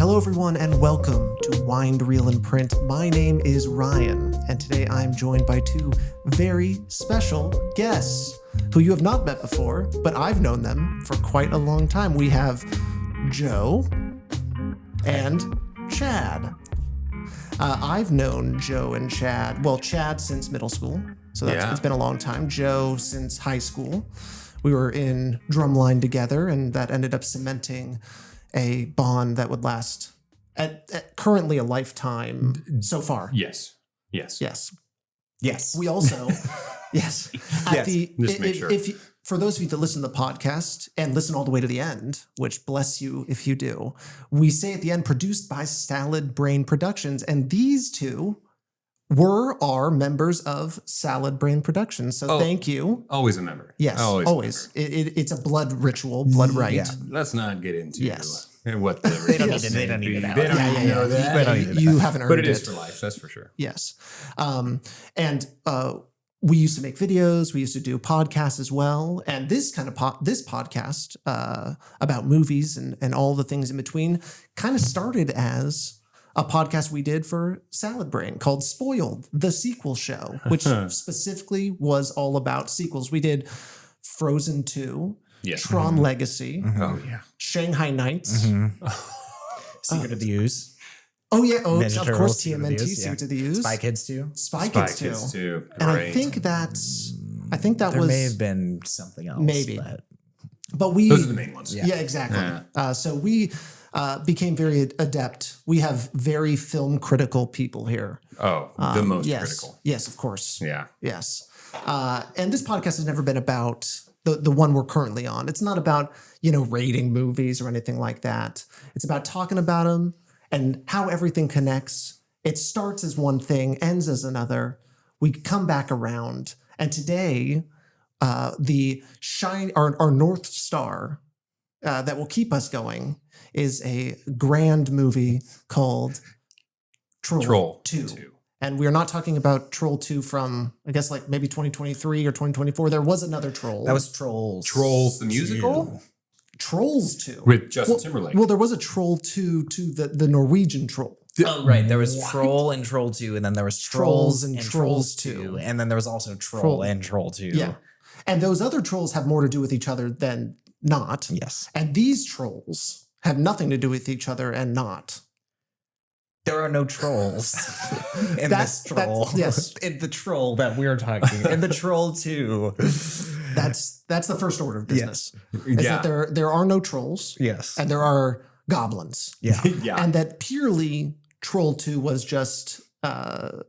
Hello, everyone, and welcome to Wind, Reel, and Print. My name is Ryan, and today I'm joined by two very special guests who you have not met before, but I've known them for quite a long time. We have Joe and Chad. I've known Joe and Chad, Chad since middle school, so it's been a long time. Joe since high school. We were in drumline together, and that ended up cementing a bond that would last at currently a lifetime so far. Yes. We also, yes. Just make sure. For those of you that listen to the podcast and listen all the way to the end, which bless you if you do, we say at the end, produced by Salad Brain Productions. And these two were our members of Salad Brain Productions. So thank you. Always a member. Yes, always. It's a blood ritual, blood right. Yeah. Let's not get into what the they don't need to. They don't need to know. They don't need to know that. You haven't earned it. But it is for life, that's for sure. Yes. We used to make videos. We used to do podcasts as well. And this kind of this podcast about movies and all the things in between kind of started as a podcast we did for Salad Brain called Spoiled, the sequel show, which specifically was all about sequels. We did Frozen 2, Tron Legacy, Shanghai Nights, Secret of the Ooze. Oh yeah, of Ninja course, Turtles, TMNT, Secret of the Ooze, Spy Kids 2, Spy Kids 2, and I think that there was may have been something else, maybe, but those are the main ones. Yeah, exactly. So we became very adept. We have very film critical people here. Oh, the most critical. Yes, of course. Yeah. Yes. And this podcast has never been about the one we're currently on. It's not about, rating movies or anything like that. It's about talking about them and how everything connects. It starts as one thing, ends as another. We come back around. And today, our North Star that will keep us going is a grand movie called Troll 2. And we're not talking about Troll 2 from, I guess, like maybe 2023 or 2024. There was another Troll. that was Trolls. Trolls the musical? Trolls 2. With Justin Timberlake. Well, there was a Troll 2 to the Norwegian Troll. Oh, right. There was Troll and Troll 2, and then there was Trolls and Trolls 2. And then there was also Troll and Troll 2. Yeah. And those other trolls have more to do with each other than not. Yes. And these trolls have nothing to do with each other and not. There are no trolls in this troll. Yes. In the troll that we're talking. In the Troll 2. That's the first order of business. Is that there are no trolls. Yes. And there are goblins. Yeah. And that purely Troll 2 was just the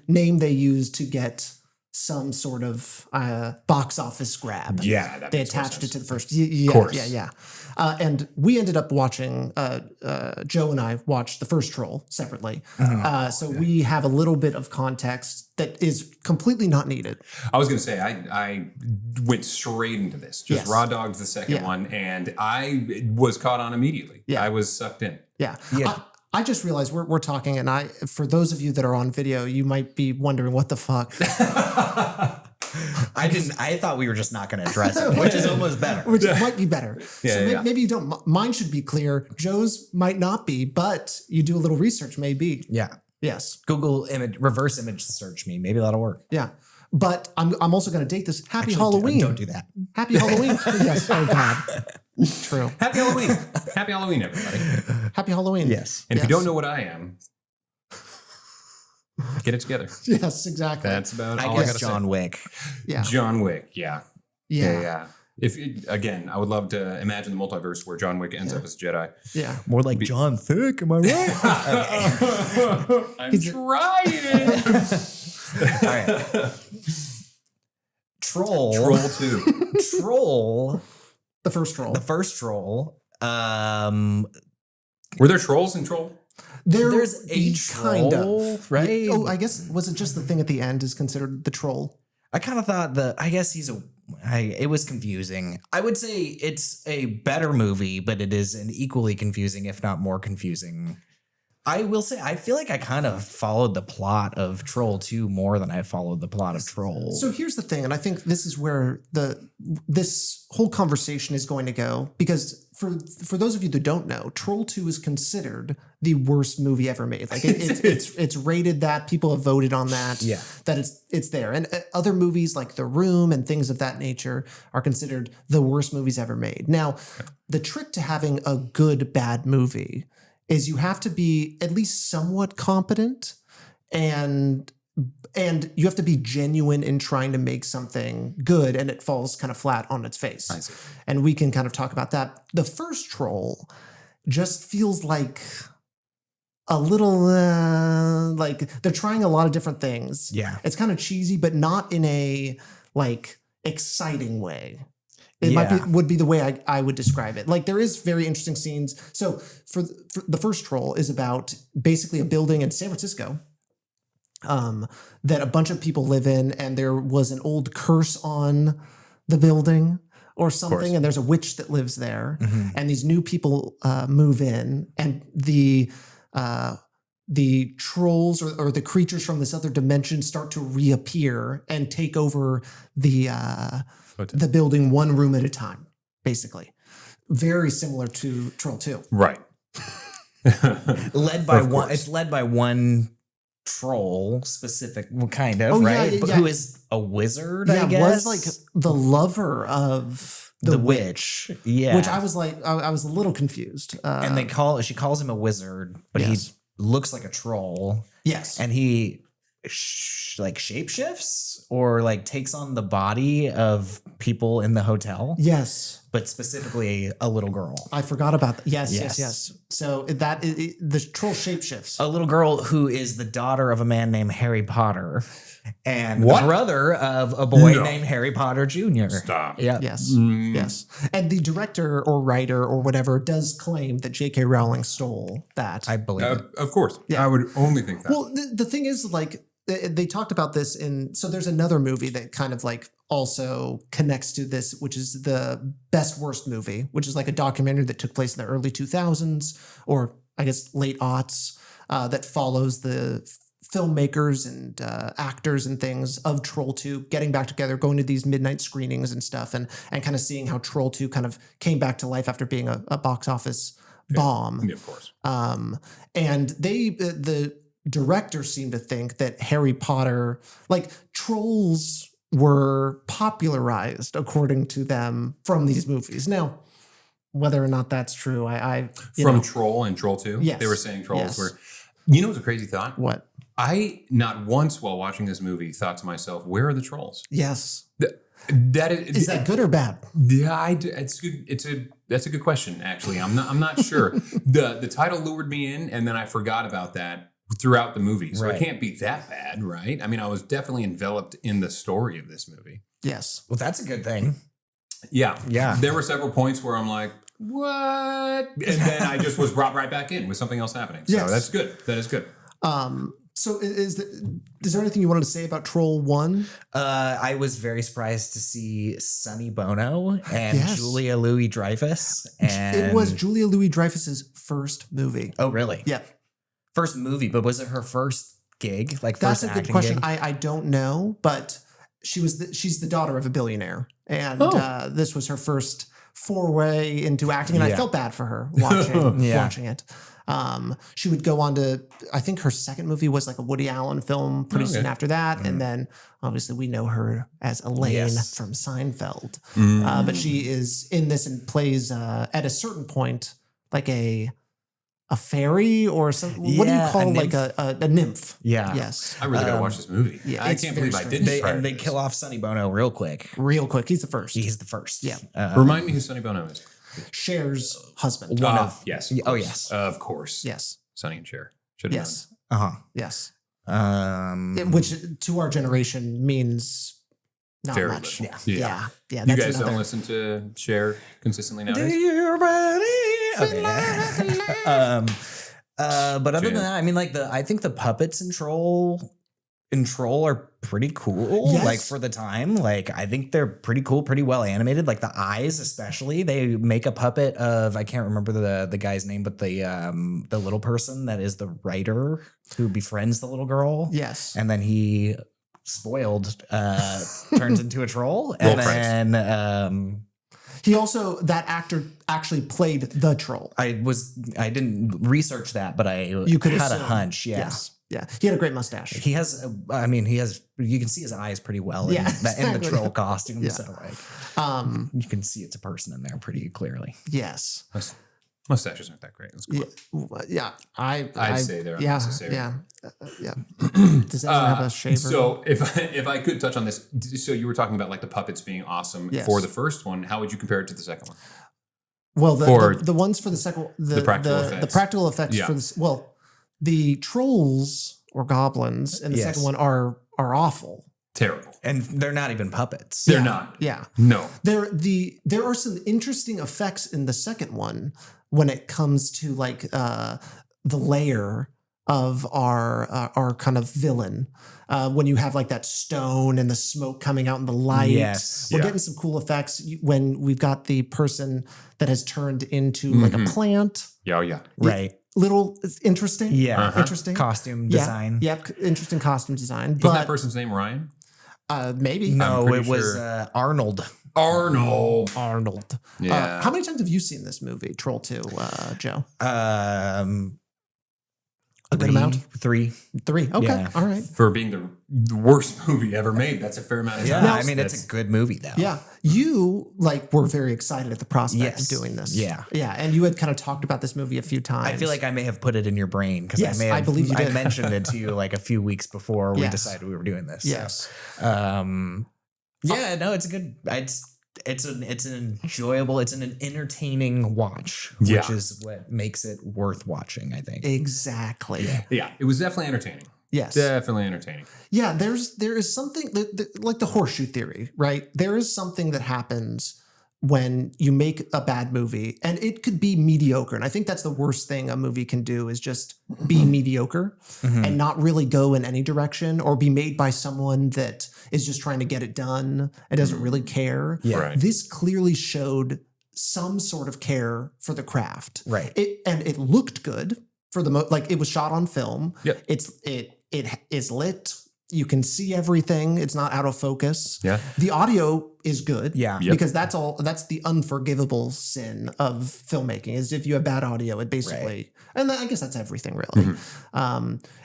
name they used to get some sort of box office grab. Yeah. They attached it to the first. Of course. Yeah. And we ended up watching, Joe and I watched the first Troll separately. So we have a little bit of context that is completely not needed. I was going to say, I went straight into this. Just Raw Dogs, the second one, and I was caught on immediately. Yeah. I was sucked in. Yeah. I just realized we're talking, and for those of you that are on video, you might be wondering what the fuck. I thought we were just not going to address it, which is almost better. Which might be better. Maybe you don't. Mine should be clear. Joe's might not be, but you do a little research, maybe. Yeah. Yes. Google reverse image search me. Maybe that'll work. Yeah. But I'm also going to date this. Happy Halloween. Don't do that. Happy Halloween. Yes. Oh, God. True. Happy Halloween. Happy Halloween, everybody. Happy Halloween. Yes. And if you don't know what I am, get it together. Yes, exactly. That's about all I I guess gotta John say. Wick. Yeah. John Wick, yeah. Yeah. Again, I would love to imagine the multiverse where John Wick ends up as a Jedi. Yeah. More like John Thick, am I right? I'm trying. All right. Troll 2. Troll. The first Troll. The first Troll. Were there trolls in Troll? There's a troll, kind of, right? Oh, I guess, was it just the thing at the end is considered the troll? I kind of thought it was confusing. I would say it's a better movie, but it is an equally confusing, if not more confusing, I will say, I feel like I kind of followed the plot of Troll 2 more than I followed the plot of Troll. So here's the thing, and I think this is where this whole conversation is going to go, because for those of you that don't know, Troll 2 is considered the worst movie ever made. Like it's rated that, people have voted on that, that it's there. And other movies like The Room and things of that nature are considered the worst movies ever made. Now, the trick to having a good bad movie is you have to be at least somewhat competent, and you have to be genuine in trying to make something good, and it falls kind of flat on its face. I see. And we can kind of talk about that. The first Troll just feels like a little like they're trying a lot of different things. Yeah. It's kind of cheesy, but not in a like exciting way. It would be the way I would describe it. Like, there is very interesting scenes. So for the first Troll is about basically a building in San Francisco that a bunch of people live in, and there was an old curse on the building or something, and there's a witch that lives there, and these new people move in, and the trolls or the creatures from this other dimension start to reappear and take over the building one room at a time, basically. Very similar to Troll 2. Right. Led by one. It's led by one troll, specific kind of, right? But who is a wizard, I guess. Was like the lover of the witch. Yeah. Which I was like, I was a little confused. And she calls him a wizard, but he looks like a troll. Yes. And he like shapeshifts or like takes on the body of people in the hotel. Yes. But specifically a little girl. I forgot about that. Yes. So the troll shapeshifts. A little girl who is the daughter of a man named Harry Potter and the brother of a boy named Harry Potter Jr. Stop. Yeah. Yes. Yes. And the director or writer or whatever does claim that J.K. Rowling stole that. I believe it. Of course. Yeah. I would only think that. Well, the thing is, like, they talked about this so there's another movie that kind of like also connects to this, which is the Best Worst movie, which is like a documentary that took place in the early 2000s, or I guess late aughts, that follows the filmmakers and actors and things of Troll 2 getting back together, going to these midnight screenings and stuff, and kind of seeing how Troll 2 kind of came back to life after being a box office bomb. Yeah, of course. And the director seemed to think that Harry Potter, like, trolls were popularized according to them from these movies. Now, whether or not that's true, From Troll and Troll 2, yes, they were saying trolls were. You know what's a crazy thought? What? I not once while watching this movie thought to myself, "Where are the trolls?" Yes. That is that good or bad? Yeah, it's good. That's a good question. Actually, I'm not sure. The title lured me in, and then I forgot about that throughout the movie. So it can't be that bad, right? I mean, I was definitely enveloped in the story of this movie. Yes. Well, that's a good thing. Yeah. Yeah. There were several points where I'm like, what? And then I just was brought right back in with something else happening. So that's good. That is good. So is there anything you wanted to say about Troll 1? I was very surprised to see Sonny Bono and Julia Louis-Dreyfus. And it was Julia Louis-Dreyfus's first movie. Oh, really? Yeah. First movie, but was it her first gig? Like, that's first a good question. I don't know, but she's the daughter of a billionaire, and this was her first foray into acting, and I felt bad for her watching it. She would go on to, I think her second movie was like a Woody Allen film pretty soon after that. And then obviously we know her as Elaine from Seinfeld. But she is in this and plays at a certain point like a fairy or something. What do you call like a nymph? Yeah. Yes. I really got to watch this movie. Yeah, I can't believe I didn't. They kill off Sonny Bono real quick. He's the first. He's the first. Yeah. Remind me who Sonny Bono is. Cher's husband. Yes. Oh, yes. Of course. Yes. Sonny and Cher. Should have Yes. Yes. Which to our generation means not very much. little. Yeah. You guys don't listen to Cher consistently nowadays? Okay. But other than that, I mean, like I think the puppets in Troll and Troll are pretty cool. Yes. Like for the time, like I think they're pretty cool, pretty well animated. Like the eyes, especially, they make a puppet of, I can't remember the guy's name, but the little person that is the writer who befriends the little girl. Yes. And then he turns into a troll. And then he also, that actor actually played the troll. I didn't research that, but You could had assume. a hunch. Yeah. Yes. Yeah. He had a great mustache. He has, you can see his eyes pretty well in the troll costume. Yeah. So you can see it's a person in there pretty clearly. Yes. Mustaches aren't that great. Yeah. I'd say they're unnecessary. Yeah. Does anyone have a shaver? So if I could touch on this, so you were talking about like the puppets being awesome for the first one. How would you compare it to the second one? Well, the ones for the second, the practical effects for this. Well, the trolls or goblins in the second one are awful. Terrible. And they're not even puppets. They're not. Yeah. No. There are some interesting effects in the second one when it comes to like the layer of our kind of villain. When you have like that stone and the smoke coming out in the light. Yes. We're getting some cool effects when we've got the person that has turned into like a plant. Yeah. Right. Little interesting. Yeah. Interesting. Costume design. Yep. Interesting costume design. Wasn't that person's name Ryan? Maybe. No, it was Arnold. Arnold. Yeah. How many times have you seen this movie, Troll 2, Joe? A good amount? Three. Okay. Yeah. All right. For being the worst movie ever made, that's a fair amount of time. Yeah, I mean, it's a good movie, though. Yeah. You were very excited at the prospect of doing this. Yeah. Yeah. And you had kind of talked about this movie a few times. I feel like I may have put it in your brain because I believe you did. I mentioned it to you like a few weeks before we decided we were doing this. Yes. So. It's a good. It's an enjoyable, it's an entertaining watch, which is what makes it worth watching, I think. Exactly. Yeah, it was definitely entertaining. Yes. Definitely entertaining. Yeah, there is something like the horseshoe theory, right? There is something that happens when you make a bad movie, and it could be mediocre. And I think that's the worst thing a movie can do is just be mediocre and not really go in any direction, or be made by someone that is just trying to get it done and doesn't really care. Yeah. Right. This clearly showed some sort of care for the craft. Right. It looked good for the like it was shot on film. Yep. It is lit. You can see everything. It's not out of focus. Yeah. The audio is good. Yeah. Yep. Because that's the unforgivable sin of filmmaking is if you have bad audio, it basically, and I guess that's everything really.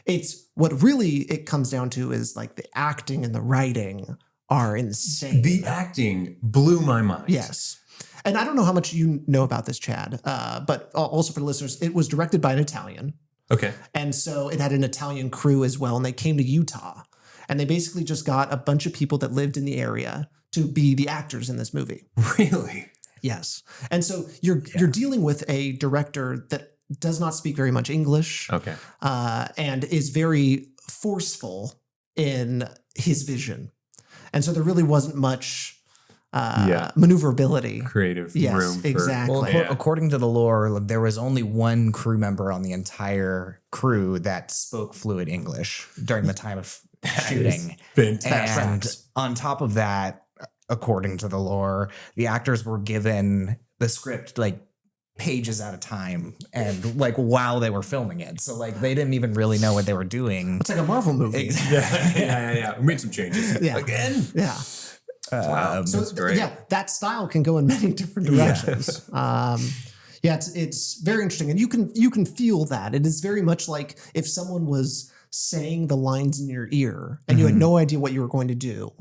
It's what really it comes down to is like the acting and the writing are insane. The acting blew my mind. Yes. And I don't know how much you know about this, Chad, but also for the listeners, it was directed by an Italian. Okay. And so it had an Italian crew as well. And they came to Utah. And they basically just got a bunch of people that lived in the area to be the actors in this movie. Really? Yes. And so you're dealing with a director that does not speak very much English. Okay. And is very forceful in his vision. And so there really wasn't much maneuverability. Creative Yes, room. exactly. Well, according to the lore, there was only one crew member on the entire crew that spoke fluent English during the time of shooting. Fantastic. And on top of that, according to the lore, the actors were given the script like pages at a time and like while they were filming it. So like they didn't even really know what they were doing. It's like a Marvel movie. Yeah. We made some changes. Yeah. Again. Yeah. Wow. So That's great. Yeah, that style can go in many different directions. It's very interesting, and you can feel that. It is very much like if someone was saying the lines in your ear and you had no idea what you were going to do,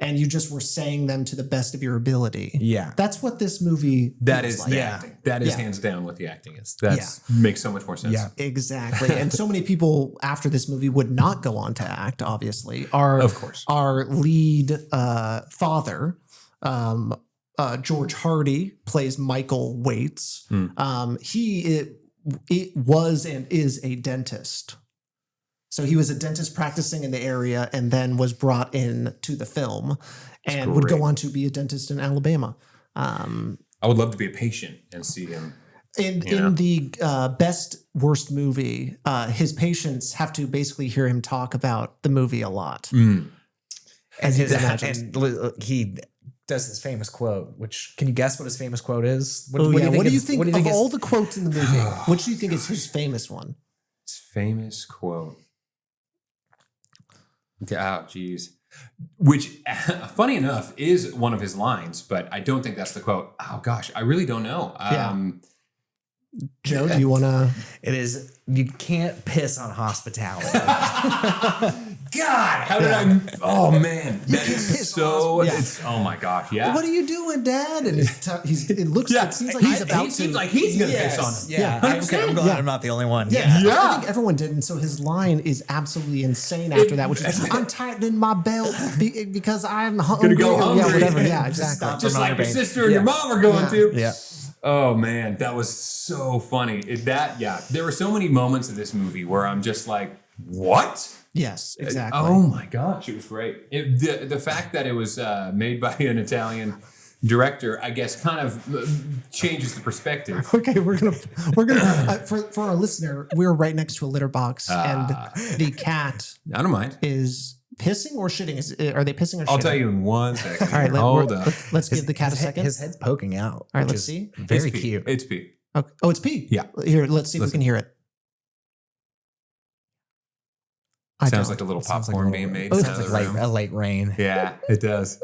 and you just were saying them to the best of your ability. Yeah. That's what this movie That feels is like. the acting. That is hands down what the acting is. That makes so much more sense. Yeah. Exactly. And so many people after this movie would not go on to act, obviously. Of course. Our lead father, George Hardy, plays Michael Waits. He was and is a dentist. So he was a dentist practicing in the area and then was brought in to the film and would go on to be a dentist in Alabama. I would love to be a patient and see him. In the best worst movie, his patients have to basically hear him talk about the movie a lot. Mm. And he does his famous quote, which can you guess what his famous quote is? What do you think of all the quotes in the movie? Which do you think is his famous one? His famous quote. Oh, geez. Which, funny enough, is one of his lines, but I don't think that's the quote. Oh, gosh, I really don't know. Joe, do you want to? It is, you can't piss on hospitality. God, how did I? Oh, man. That is so. Oh, my gosh. Yeah. What are you doing, Dad? And it seems like he's about to. Seems like he's going to piss on him. Yeah. I'm glad I'm not the only one. I think everyone did. And so his line is absolutely insane after that, which is, I'm tightening my belt because I'm hungry. Gonna go hungry. Yeah, whatever. Yeah, exactly. Just like your sister and your mom are going to. Yeah. Oh man, that was so funny. There were so many moments of this movie where I'm just like, what? Yes, exactly. Oh my gosh, it was great. The fact that it was made by an Italian director, I guess, kind of changes the perspective. Okay, we're gonna for our listener, we're right next to a litter box, and the cat. I don't mind. Is pissing or shitting? Are they pissing or shitting? I'll tell you in 1 second. All right, hold up. Let's give the cat a second. His head's poking out. All right, let's see. Very cute. It's pee. Okay. Oh, it's pee. Yeah. Here, let's see if we can hear it. Sounds like a little popcorn being made. It sounds like a light rain. Yeah, it does.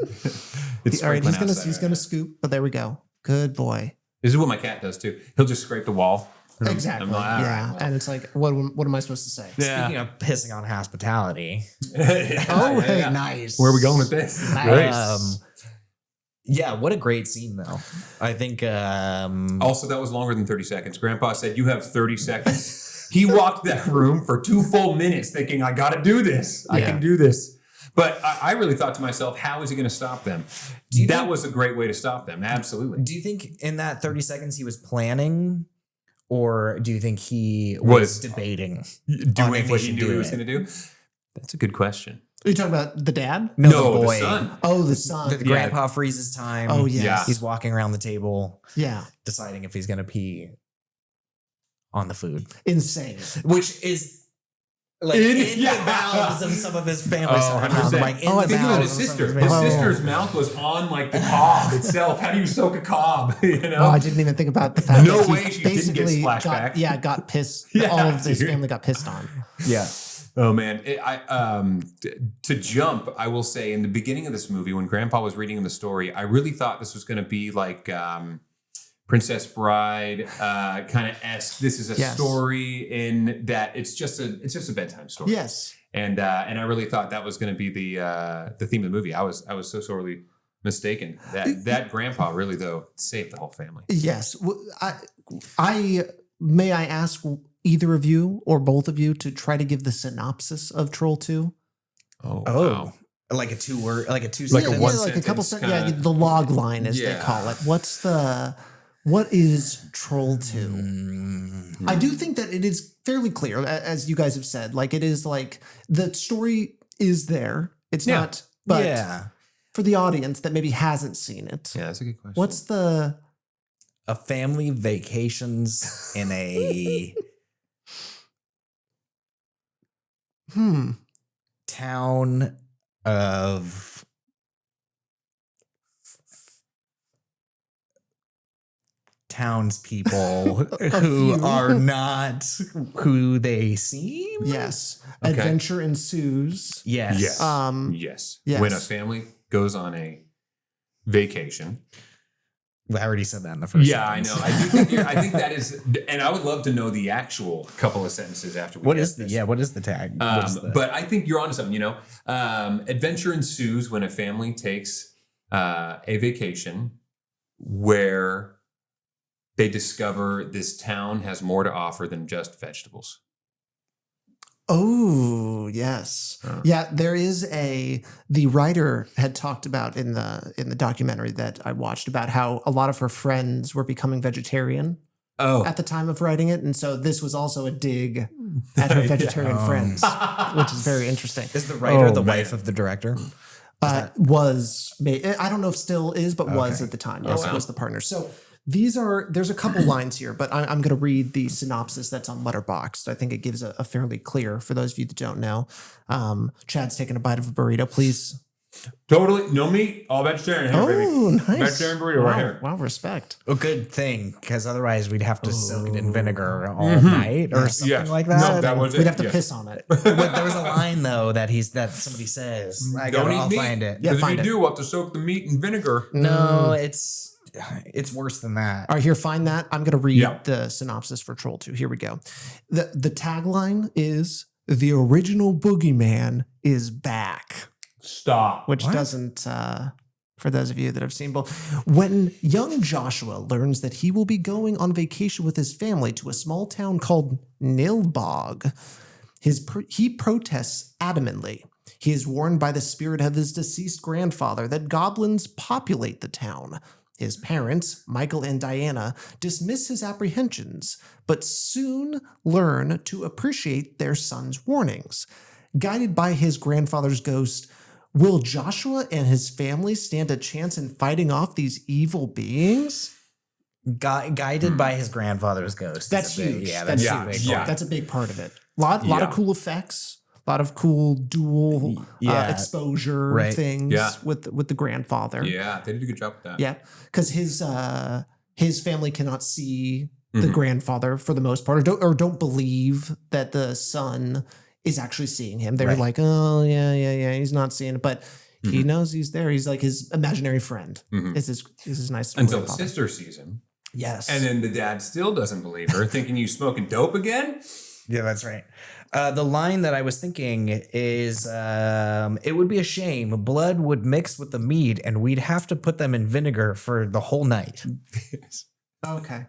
All right, he's gonna scoop. But there we go. Good boy. This is what my cat does too. He'll just scrape the wall. Exactly. And it's like, what am I supposed to say? Yeah. Speaking of pissing on hospitality. Nice. Where are we going with this? Nice. Yeah, what a great scene though. I think also that was longer than 30 seconds. Grandpa said you have 30 seconds. He walked that room for 2 full minutes thinking, I gotta do this. I can do this. But I really thought to myself, how is he going to stop them? That was a great way to stop them. Absolutely. Do you think in that 30 seconds he was planning? Or do you think he was debating doing what he knew he was going to do? That's a good question. Are you talking about the dad? No, the boy. The son. Oh, the son. The grandpa freezes time. Oh, yes. He's walking around the table. Yeah. Deciding if he's going to pee on the food. Insane. Which is like in the mouths of some of his family. His sister's mouth was on like the cob itself. How do you soak a cob? You know? Oh, I didn't even think about the fact that way she didn't get splashback. Got pissed. All of his family got pissed on. Yeah. Oh man. To jump, I will say in the beginning of this movie, when Grandpa was reading him the story, I really thought this was going to be like Princess Bride kind of esque. This is a story in that it's just a bedtime story. Yes, and I really thought that was going to be the theme of the movie. I was so sorely mistaken. That grandpa really though saved the whole family. Yes, I may I ask either of you or both of you to try to give the synopsis of Troll 2? Oh. Wow. Like a 2 word, like a 2 like sentence. a 1 like a couple sentence. the log line as they call it. What is Troll 2? I do think that it is fairly clear, as you guys have said. Like it is like the story is there. It's not, but for the audience that maybe hasn't seen it. Yeah, that's a good question. What's a family vacations in a town of townspeople who are not who they seem. Yes. Okay. Adventure ensues. Yes. Yes. When a family goes on a vacation. I already said that in the first sentence. I know. I think that is, and I would love to know the actual couple of sentences after we what is the tag? But I think you're onto something, adventure ensues when a family takes a vacation where they discover this town has more to offer than just vegetables. Oh, yes. Yeah, there is the writer had talked about in the documentary that I watched about how a lot of her friends were becoming vegetarian at the time of writing it. And so this was also a dig at her vegetarian friends, which is very interesting. Is the writer the wife of the director? I don't know if still is, but was at the time. Yes, it was the partner. So There's a couple lines here, but I'm going to read the synopsis that's on Letterboxd. I think it gives a fairly clear for those of you that don't know. Chad's taking a bite of a burrito, please. Totally. No meat. All vegetarian here, baby. Oh, nice. Vegetarian burrito right here. Wow, respect. A good thing, because otherwise we'd have to soak it in vinegar all night or something like that. No, that was it. We'd have to piss on it. But there was a line though that somebody says. I'll find it. Yeah, Because if find you it. do, we'll have to soak the meat in vinegar. No, it's worse than that. All right, here, find that. I'm going to read the synopsis for Troll 2. Here we go. The tagline is, "The original boogeyman is back." Stop. Which doesn't, for those of you that have seen both, when young Joshua learns that he will be going on vacation with his family to a small town called Nilbog, he protests adamantly. He is warned by the spirit of his deceased grandfather that goblins populate the town. His parents, Michael and Diana, dismiss his apprehensions, but soon learn to appreciate their son's warnings. Guided by his grandfather's ghost, will Joshua and his family stand a chance in fighting off these evil beings? Guided by his grandfather's ghost. That's huge. Yeah, That's huge. huge. Yeah. That's a big part of it. Lot of cool effects. A lot of cool dual exposure things with the grandfather. Yeah, they did a good job with that. Yeah, because his family cannot see the grandfather for the most part, or don't believe that the son is actually seeing him. They're like, oh yeah, he's not seeing it, but he knows he's there. He's like his imaginary friend. Is his nice Until the grandfather. sister sees him. Yes, And then the dad still doesn't believe her, thinking you smoking dope again? Yeah, that's right. The line that I was thinking is, it would be a shame. Blood would mix with the meat and we'd have to put them in vinegar for the whole night. okay.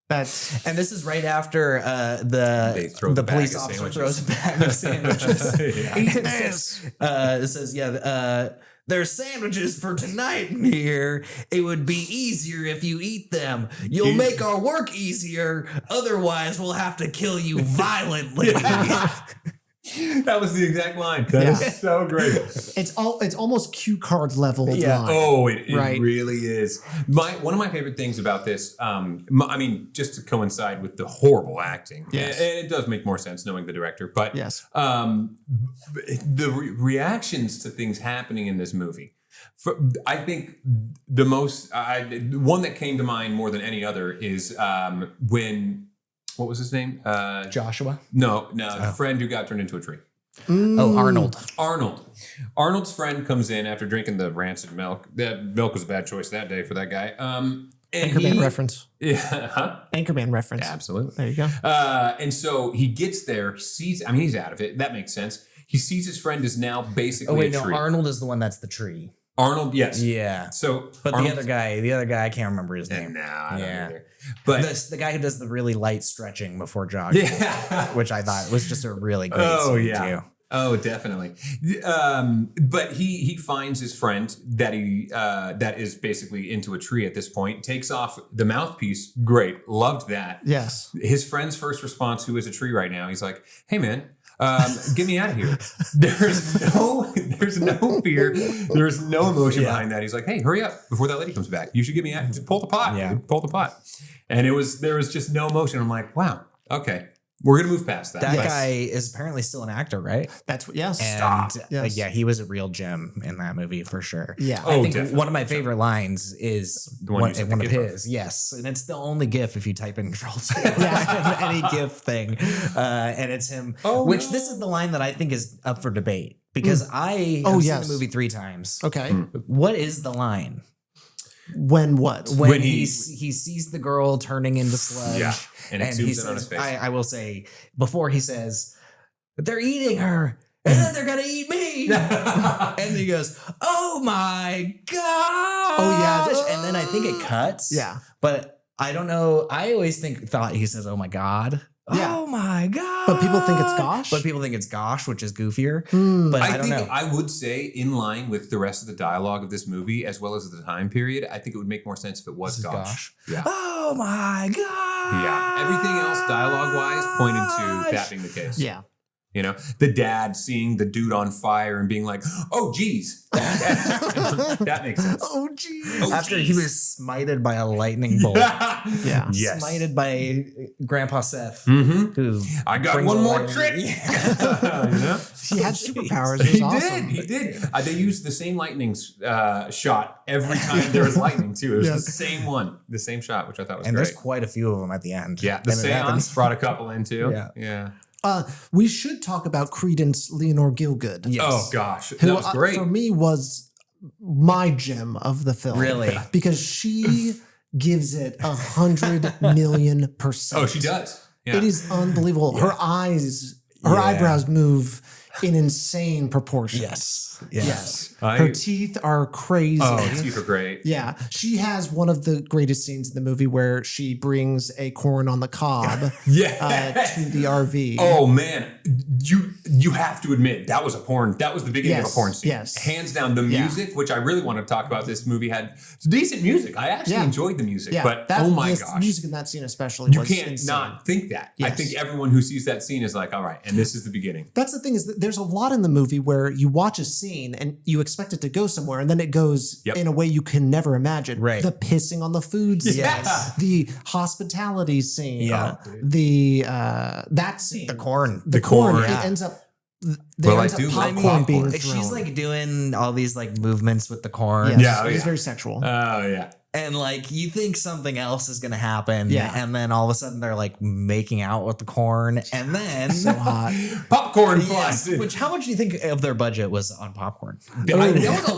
And this is right after the police officer throws a bag of sandwiches. Eat this. It says, there's sandwiches for tonight in here. It would be easier if you eat them. You'll make our work easier. Otherwise, we'll have to kill you violently. That was the exact line. That is so great. It's almost cue card level line. Oh, it really is. One of my favorite things about this, I mean, just to coincide with the horrible acting, and it does make more sense knowing the director, but the reactions to things happening in this movie. I think the one that came to mind more than any other is when. What was his name? Joshua? No, the friend who got turned into a tree. Arnold. Arnold's friend comes in after drinking the rancid milk. That milk was a bad choice that day for that guy. Anchorman reference. Yeah. Huh? Anchorman reference. Yeah, absolutely. There you go. And so he gets there, he's out of it. That makes sense. He sees his friend is now basically a tree. Arnold is the one that's the tree. Arnold, yes. Yeah. So, but the other guy, I can't remember his name. No, I don't either. But the guy who does the really light stretching before jogging, which I thought was just a really great scene too. Oh, definitely. But he finds his friend that is basically into a tree at this point, takes off the mouthpiece. Great. Loved that. Yes. His friend's first response, who is a tree right now, he's like, hey man, get me out of here. There's no fear. There's no emotion behind that. He's like, hey, hurry up before that lady comes back. You should get me out. Just pull the pot. Yeah. Pull the pot. And there was just no emotion. I'm like, wow, okay. We're going to move past that. That guy is apparently still an actor, right? That's what, yes. And Yes. yeah, he was a real gem in that movie for sure. Yeah. I think definitely. one of my favorite lines is The one you sent one the of GIF his. Yes. And it's the only GIF if you type in Control C. Any GIF thing. And it's him. This is the line that I think is up for debate because I have seen the movie 3 times. Okay. What is the line? When what? When he sees the girl turning into sludge. Yeah. And it zooms in on his face. I will say, before he says, they're eating her, and then they're going to eat me. And then he goes, oh my gosh. Oh, yeah. And then I think it cuts. Yeah. But I don't know. I always thought he says, oh my God. Yeah. Oh my God. But people think it's gosh? But people think it's gosh, which is goofier. But I don't think know. I would say in line with the rest of the dialogue of this movie, as well as the time period, I think it would make more sense if it was gosh. Yeah. Oh my God. Yeah. Everything else dialogue-wise pointed to that being the case. Yeah. You know, the dad seeing the dude on fire and being like, "Oh, geez," that makes sense. Oh, geez. Oh, After geez. he was smited by a lightning bolt. Yeah. Yes. Smited by Grandpa Seth. Mm-hmm. Who I got brings one a more lightning- trick. Yeah. You know? He had superpowers. It was awesome. He did. They used the same lightning shot every time there was lightning too. It was Yes. the same one, the same shot, which I thought was And great. there's quite a few of them at the end. Yeah, the And it happens. seance brought a couple in too. Yeah. Yeah. We should talk about Credence Leonore Gielgud. Yes. Oh gosh, Who, that was great. for me, was my gem of the film. Really? Because she gives it 100,000,000%. Oh, she does. Yeah. It is unbelievable. Her eyes, her Yeah. eyebrows move in insane proportions. Yes. Yes. I- Her teeth are crazy. Oh, teeth are great. Yeah. She has one of the greatest scenes in the movie where she brings a corn on the cob Yeah. to the RV. Oh man, you have to admit that was a porn. That was the beginning of a Yes, porn scene. yes. Hands down, the Yeah. music, which I really want to talk about. This movie had decent music. I actually Yeah. enjoyed the music, Yeah, but that, oh my this gosh, music in that scene especially you was can't insane. not think that. I Yes. think everyone who sees that scene is like, all right, and this is the beginning. That's the thing is that there's a lot in the movie where you watch a scene and you expect it to go somewhere and then it goes Yep. in a way you can never imagine. Right. The pissing on the food scene, Yes. the hospitality scene, Yeah. the that scene, The corn. the corn. corn. It Yeah. ends up. There Well, I ends up do love popcorn being popcorn. thrown. She's like doing all these like movements with the corn. yes, Yeah, oh, it's yeah. very sexual. Oh yeah. And like you think something else is gonna happen. Yeah. And then all of a sudden they're like making out with the corn. And then So hot. Popcorn Yes, flies. which how much do you think of their budget was on popcorn? There was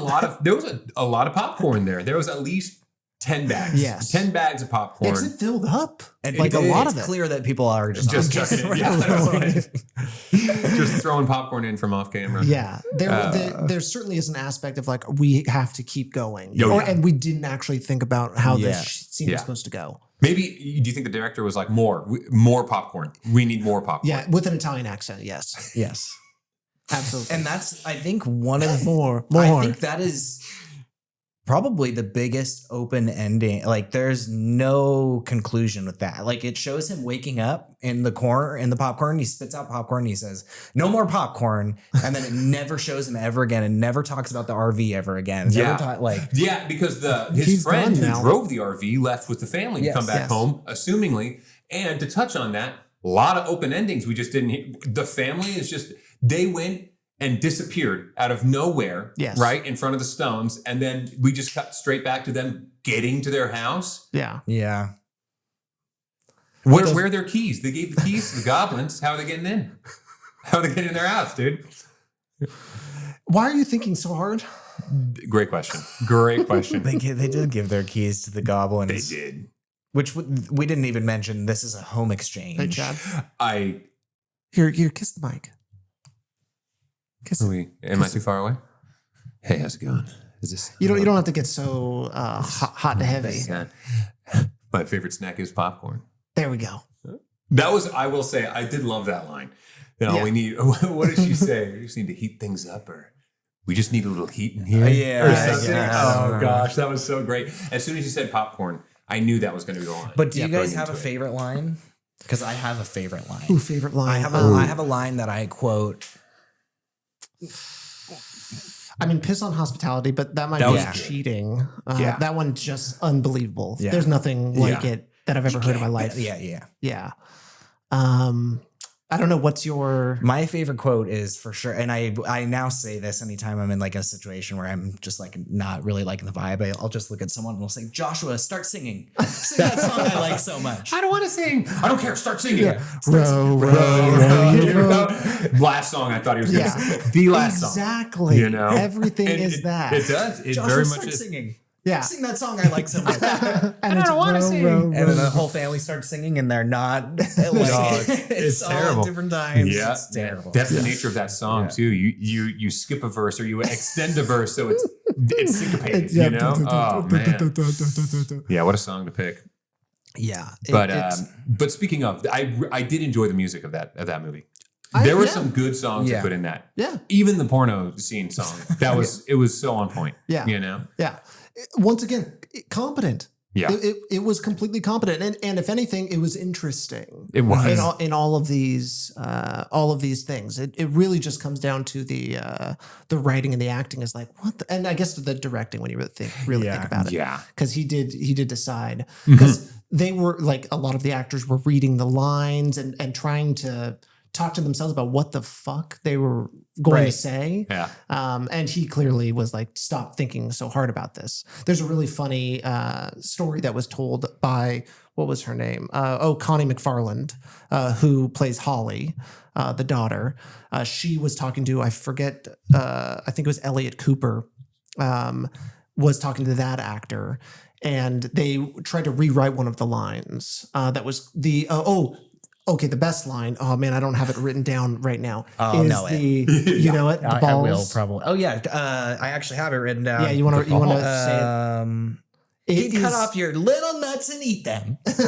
a lot of popcorn there. There was at least 10 bags. Yes. 10 bags of popcorn. Because it filled up. And like a lot it's of it. clear that people are just Just on chucking it. camera. Yeah, that's right. Just throwing popcorn in from off camera. Yeah, there certainly is an aspect of like we have to keep going, Oh, yeah. and we didn't actually think about how Yeah. this scene Yeah. was supposed to go. Maybe, do you think the director was like, more popcorn? We need more popcorn. Yeah, with an Italian accent, yes, Yes. absolutely. And that's I think one of more. I think that is probably the biggest open ending. Like there's no conclusion with that. Like it shows him waking up in the popcorn. He spits out popcorn. He says, "No more popcorn," and then it never shows him ever again, and never talks about the RV ever again. Yeah. Never Because his He's friend done who now. drove the RV left with the family to Yes. come back Yes. home, assumingly. And to touch on that, a lot of open endings we just didn't hear. The family is just, they went and disappeared out of nowhere, Yes. right in front of the stones. And then we just cut straight back to them getting to their house. Yeah, Yeah. Where are their keys? They gave the keys to the goblins. How are they getting in? How are they getting in their house, dude? why are you thinking so hard? Great question. Great question. They did give their keys to the goblins. They did. Which we didn't even mention. This is a home exchange. Hey, Chad, I here, kiss the mic. Kiss. am I too far away? Hey, how's it going? Is this You don't have to get so hot and heavy. My favorite snack is popcorn. There we go. That was, I will say, I did love that line. You know, Yeah. we need, what did she say? We just need to heat things up, or we just need a little heat in here. Yeah, Or I something. guess. Oh gosh, that was so great. As soon as you said popcorn, I knew that was going to be the line. But do you Yeah, guys going have a into it. favorite line? Because I have a favorite line. Ooh, favorite line. I have a line that I quote. I mean, piss on hospitality, but that might That be was good. cheating. Yeah. That one's just unbelievable. Yeah. There's nothing like Yeah. it that I've ever heard in my life. Yeah. Yeah. I don't know. What's your? My favorite quote is for sure, and I now say this anytime I'm in like a situation where I'm just like not really liking the vibe. I'll just look at someone and we'll say, "Joshua, start singing. Sing that song I like so much." I don't want to sing. I don't care. Start singing. Row, row, Here we row. go. Last song I thought he was going to Yeah. sing. The last song. Exactly. You know? Everything And is that. It does. It Joshua, very start much is. singing. Yeah. Sing that song I like so much. and I don't wanna sing. And then the whole family starts singing, and they're not. Like, it's all terrible. at different times. Yeah, It's terrible. That's the nature of that song Yeah. too. You skip a verse or you extend a verse so it's syncopated. Yeah. You know? Oh man. Yeah, what a song to pick. Yeah. But speaking of, I did enjoy the music of that movie. I- There were yeah. some good songs Yeah. to put in that. Yeah. Even the porno scene song. It was so on point. Yeah. You know? Yeah. Once again, competent. Yeah. It was completely competent, and if anything, it was interesting. It was. in all of these things. It really just comes down to the writing and the acting is like what, and I guess the directing when you really think about it. Yeah. Because he did decide because they were like a lot of the actors were reading the lines and trying to talk to themselves about what the fuck they were going to say. Yeah. And he clearly was like, stop thinking so hard about this. There's a really funny story that was told by, what was her name? Connie McFarland, who plays Holly, the daughter. She was talking to, I forget, I think it was Elliot Cooper, was talking to that actor. And they tried to rewrite one of the lines. That was the, the best line. Oh man, I don't have it written down right now. Oh, is know it. You know it? The balls. I will probably. Oh yeah, I actually have it written down. Yeah, you want to say it? You cut off your little nuts and eat them. Was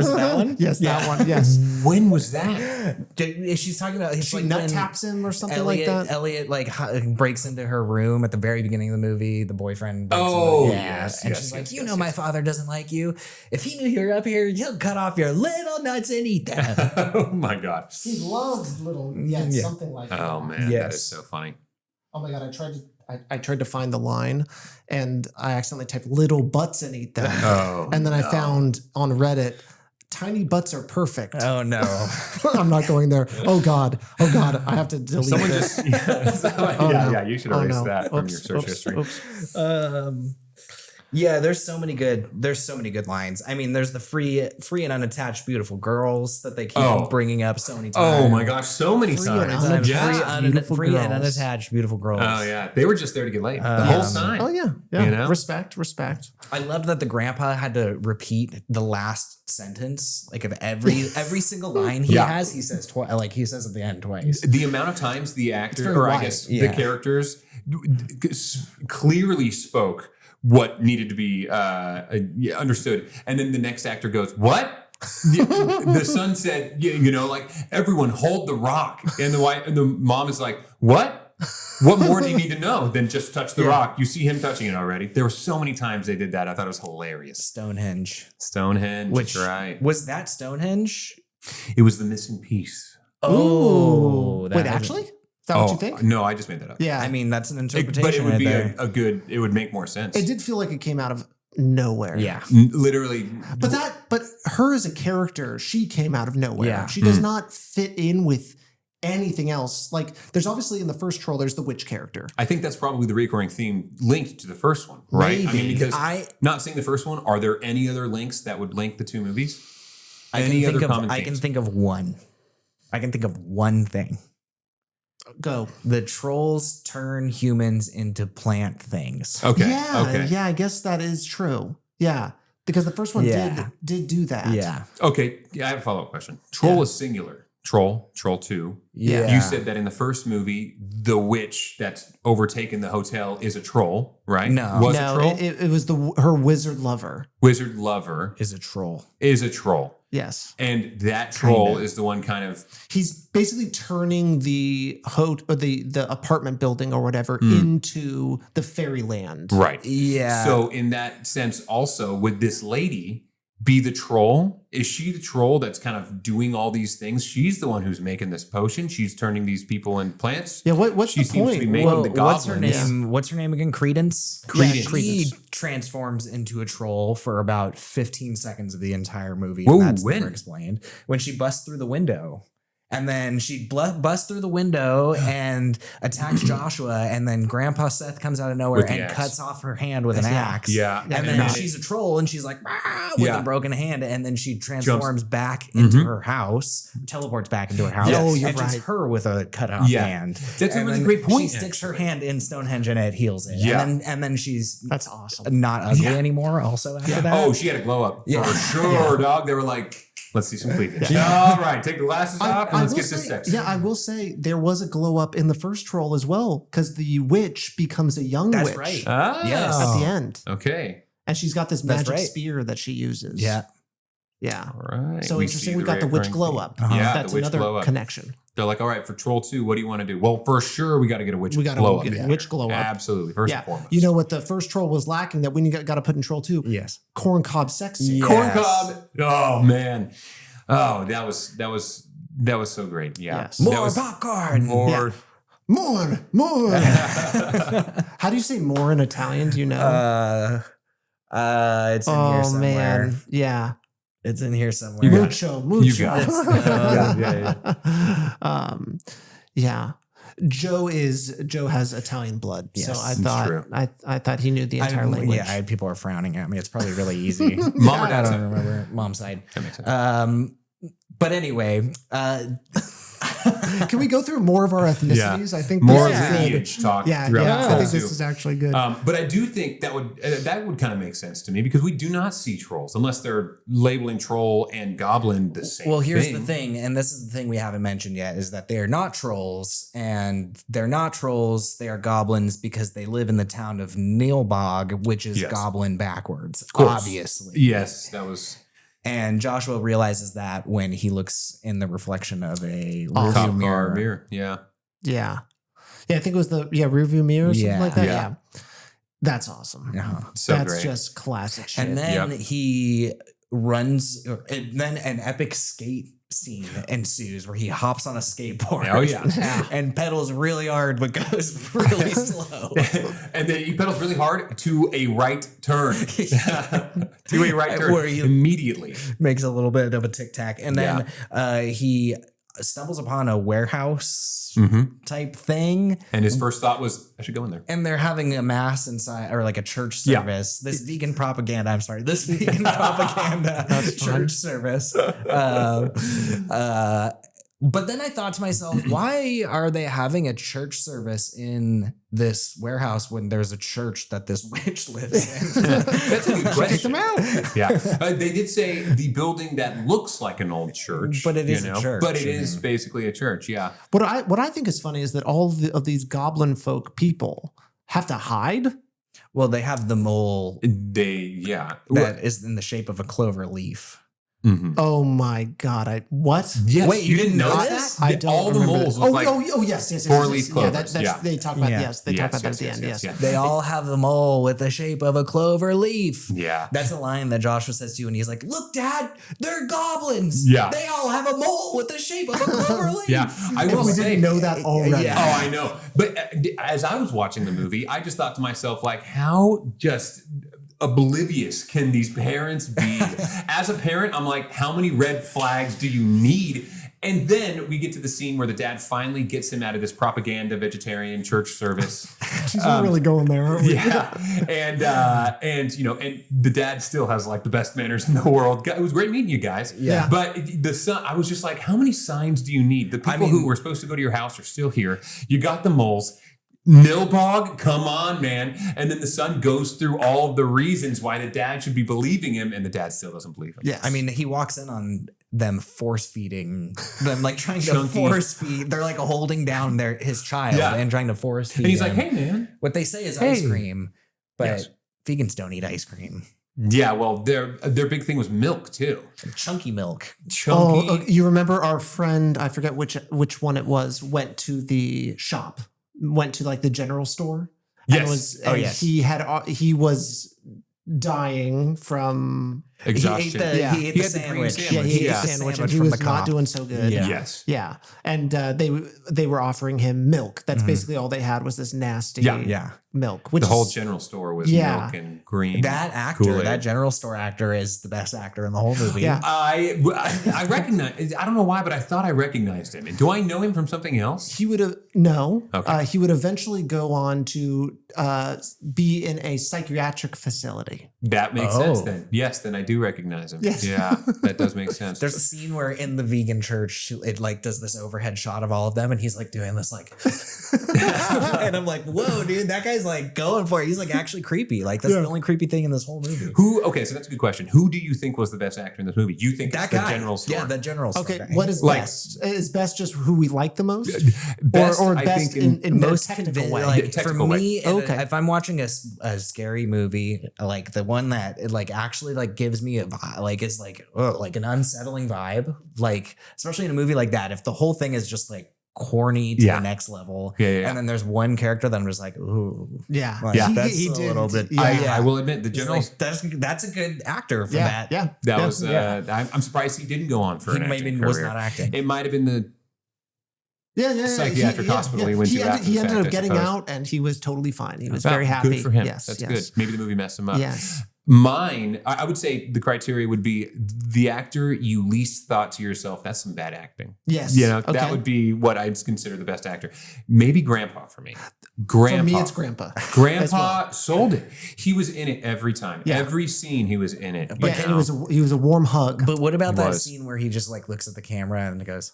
it that one? Yes, that one. Yes. When was that? She's talking about she nut taps him or something Elliot, like that. Elliot breaks into her room at the very beginning of the movie. The boyfriend. Yes. And she's like, my father doesn't like you. If he knew you were up here, he'll cut off your little nuts and eat them. Oh my God. He loves little, something like that. Oh man, that is so funny. Oh my God, I tried to find the line and I accidentally typed little butts and eat them. And then I found on Reddit, tiny butts are perfect. Oh no. I'm not going there. Oh God. I have to delete Someone this. you should erase that from your search history. Yeah, there's so many good lines. I mean, there's the free and unattached beautiful girls that they keep bringing up so many times. Oh my gosh, so many times. Free and unattached beautiful girls. Oh yeah, they were just there to get laid the whole time. Oh yeah. You know? Respect. I loved that the grandpa had to repeat the last sentence, like of every single line he has. He says he says at the end twice. The amount of times the actor, I guess the characters, clearly spoke what needed to be understood, and then the next actor goes, "What?" The son said, like everyone hold the rock, and the mom is like, "What? What more do you need to know than just touch the rock? You see him touching it already." There were so many times they did that. I thought it was hilarious. Stonehenge. Which, that's right. Was that Stonehenge? It was the missing piece. Oh, wait, actually? Is that what you think? No, I just made that up. Yeah, I mean that's an interpretation. But it would be it would make more sense. It did feel like it came out of nowhere. Yeah, literally. But her as a character, she came out of nowhere. Yeah. She does not fit in with anything else. Like there's obviously in the first Troll, there's the witch character. I think that's probably the recurring theme linked to the first one, right? Maybe. I mean, because not seeing the first one, are there any other links that would link the two movies? I can think of one. I can think of one thing. Go. The trolls turn humans into plant things. Okay. Yeah, I guess that is true. Yeah. Because the first one did do that. Yeah. Okay. Yeah, I have a follow-up question. Troll is singular. Troll 2. Yeah. You said that in the first movie, the witch that's overtaken the hotel is a troll, right? No. Was a troll? It was her wizard lover. Wizard lover is a troll. Yes. And that troll is the one kind of... He's basically turning the apartment building or whatever into the fairyland. Right. Yeah. So in that sense also, would this lady be the troll? Is she the troll that's kind of doing all these things? She's the one who's making this potion. She's turning these people into plants. Yeah, what's she the point? Seems to be making the goblins. What's her name again? Credence? Credence. She transforms into a troll for about 15 seconds of the entire movie. Whoa, that's never explained. When she busts through the window. And then she busts through the window and attacks Joshua. And then Grandpa Seth comes out of nowhere and cuts off her hand with an axe. Yeah. And then she's a troll and she's like, with a broken hand. And then she transforms back into her house, teleports back into her house. Oh, you're and right. just her with a cut off hand. That's a really great point. She sticks her hand in Stonehenge and it heals it. Yeah. And then she's that's awesome. Not ugly anymore also after that. Oh, she had a glow up for sure, dog. They were like, let's see some cleavage. All right, take the glasses off and let's get this sex. Yeah, I will say there was a glow up in the first Troll as well because the witch becomes a young witch. That's right. Ah, yes. At the end. Okay. And she's got this magic spear that she uses. Yeah. Yeah. All right. So interesting. We got the witch glow up. Yeah, That's the witch another glow up. connection. They're like, all right, for Troll 2, what do you want to do? Well, for sure, we got to get a witch We got to glow up. get a witch glow up. Absolutely. First and foremost. You know what the first troll was lacking that we got to put in Troll 2? Yes. Corncob sex scene. Yes. Corncob. Oh man. Oh, that was so great. Yeah. Yes. More That was popcorn. More. More. How do you say more in Italian? Do you know? It's in here somewhere. Man. Yeah. It's in here somewhere. You got Mucho, mucho. You got it. Yeah. Joe has Italian blood. Yes, so I it's thought true. I thought he knew the entire language. Yeah, people are frowning at me. It's probably really easy. Mom or I dad? don't remember. Mom's side. That makes sense. But anyway, Can we go through more of our ethnicities? I think More this is good. lineage talk Yeah, throughout I Troll think 2. this is actually good. But I do think that would kind of make sense to me because we do not see trolls unless they're labeling troll and goblin the same. well, here's the thing, and this is the thing we haven't mentioned yet, is that they are not trolls, and they're not trolls, they are goblins because they live in the town of Nilbog, which is Yes. goblin backwards, course. obviously. Yes, that was And Joshua realizes that when he looks in the reflection of a Oh, rearview cop car mirror. mirror. Yeah. yeah. Yeah, I think it was the rearview mirror or something Yeah. like that. Yeah. Yeah. That's awesome. Uh-huh. So That's great. just classic shit. And then Yep. he runs, and then an epic skate scene ensues where he hops on a skateboard. Oh, yeah. And pedals really hard, but goes really slow. And then he pedals really hard to a right turn. To a right turn Where he- immediately. Makes a little bit of a tic tac. And then he stumbles upon a warehouse type thing. And his first thought was, I should go in there. And they're having a mass inside, or like a church Yeah. service. This vegan propaganda. This vegan propaganda church service. But then I thought to myself, why are they having a church service in this warehouse when there's a church that this witch lives in? That's a good Kick question. them out. Yeah. They did say the building that looks like an old church. But it is a church. But it is basically a church. Yeah. What I think is funny is that all of these goblin folk people have to hide. Well, they have the mole Yeah. that is in the shape of a clover leaf. Mhm. Oh my god! What? Yes, Wait, you didn't know notice that? I don't all the remember moles that. look Oh, like yes. four-leaf Yeah, clovers. that's, Yeah. they talk about Yeah. yes, they talk about that at the end. Yes. They all have the mole with the shape of a clover leaf. Yeah. That's a line that Joshua says to you, and he's like, "Look, Dad, they're goblins. Yeah. They all have a mole with the shape of a clover leaf." Yeah. I If will we say, didn't know that already. Yeah. Oh, I know. But as I was watching the movie, I just thought to myself, like, how just oblivious can these parents be? As a parent, I'm like, how many red flags do you need? And then we get to the scene where the dad finally gets him out of this propaganda vegetarian church service. She's not really going there, aren't we? Yeah, and the dad still has like the best manners in the world. It was great meeting you guys. Yeah. But the son, I was just like, how many signs do you need? The people who were supposed to go to your house are still here. You got the moles. Nilbog, come on, man. And then the son goes through all of the reasons why the dad should be believing him, and the dad still doesn't believe him. Yes. I mean, he walks in on them force feeding them, like trying to Chunky. force feed. They're like holding down his child and trying to force feed. And he's him. like, hey, man. What they say is ice Hey. cream, but Yes. vegans don't eat ice cream. Yeah, well, their big thing was milk, too. Chunky milk. Chunky. Oh, you remember our friend? I forget which one it was. Went to the shop. Went to like the general store. Yes. And Yes. he was dying from. Exhaustion. He ate He the had the sandwich. green sandwich. He ate Yeah. the sandwich, and Sandwich he from was the not cop. doing so good. Yeah. Yes. Yeah, and they were offering him milk. That's basically all they had was this nasty Yeah. milk. Which The whole is- general store was Yeah. milk and green. That actor, Kool-Aid. that general store actor, is the best actor in the whole movie. Yeah. I recognize. I don't know why, but I thought I recognized him. Do I know him from something else? he would have no. Okay. He would eventually go on to be in a psychiatric facility. That makes sense then. Yes, then I do recognize him. Yes. Yeah, that does make sense. There's a scene where in the vegan church, it like does this overhead shot of all of them, and he's like doing this like, and I'm like, whoa, dude, that guy's like going for it. He's like actually creepy. Like that's the only creepy thing in this whole movie. Okay, so that's a good question. Who do you think was the best actor in this movie? You think That it's the guy, general store? yeah, the general store. Okay, guy. what is Like- best? Is best just who we like the most, Best, or I best think, in the most technical convincing, way? like for Technical way. me, Okay. if I'm watching a scary movie, like the one that it like actually like gives gives me is like an unsettling vibe. Like, especially in a movie like that, if the whole thing is just like corny to the next level, and then there's one character that I'm just like, ooh, like, that's he a did, little bit. I will admit the general. Like, that's a good actor for that. Yeah, that was. I'm surprised he didn't go on for He an acting maybe career. was not acting. It might have been the psychiatric hospital he went to after He the ended fact, up getting out, and he was totally fine. He was very happy. Good for him. Yes, that's yes. good. Maybe the movie messed him up. Yes. Mine, I would say the criteria would be the actor you least thought to yourself, that's some bad acting. Yes. That would be what I'd consider the best actor. Maybe Grandpa for me. For me, it's Grandpa. Grandpa sold it. He was in it every time. Yeah. Every scene he was in it. But he was a warm hug. But what about that scene where he just like looks at the camera and goes,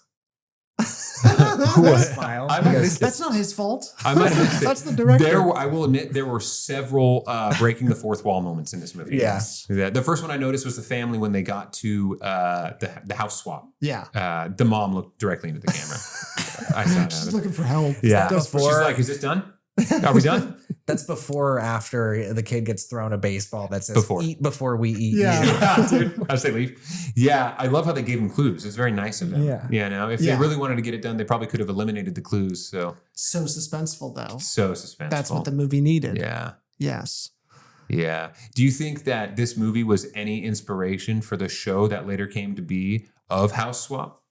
smile. That's not his fault. I might have missed it. That's the director. I will admit there were several breaking the fourth wall moments in this movie. Yes. The first one I noticed was the family when they got to the house swap. Yeah. The mom looked directly into the camera. I saw that. She's looking for help. Yeah. She's like, "Is this done? Are we done?" That's before or after the kid gets thrown a baseball that says eat before we eat. Yeah, dude. I say leave. Yeah, I love how they gave him clues. It's very nice of them. Yeah. You know, if they really wanted to get it done, they probably could have eliminated the clues. So suspenseful though. So suspenseful. That's what the movie needed. Yeah. Yes. Yeah. Do you think that this movie was any inspiration for the show that later came to be of House Swap?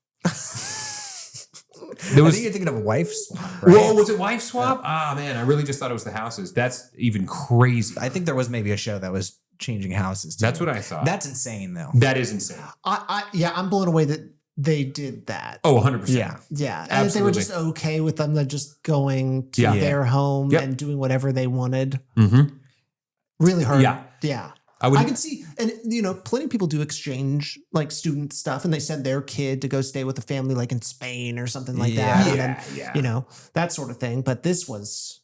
I think you're thinking of Wife Swap, right? Whoa, was it Wife Swap? Man, I really just thought it was the houses. That's even crazy. I think there was maybe a show that was changing houses too. That's what I thought. That's insane though. That is insane. I'm blown away that they did that. Oh, 100%. Yeah. And if they were just okay with them just going to their home and doing whatever they wanted. Mm-hmm. Really hard. Yeah. I can see, and plenty of people do exchange like student stuff, and they send their kid to go stay with a family like in Spain or something like that. And then, that sort of thing. But this was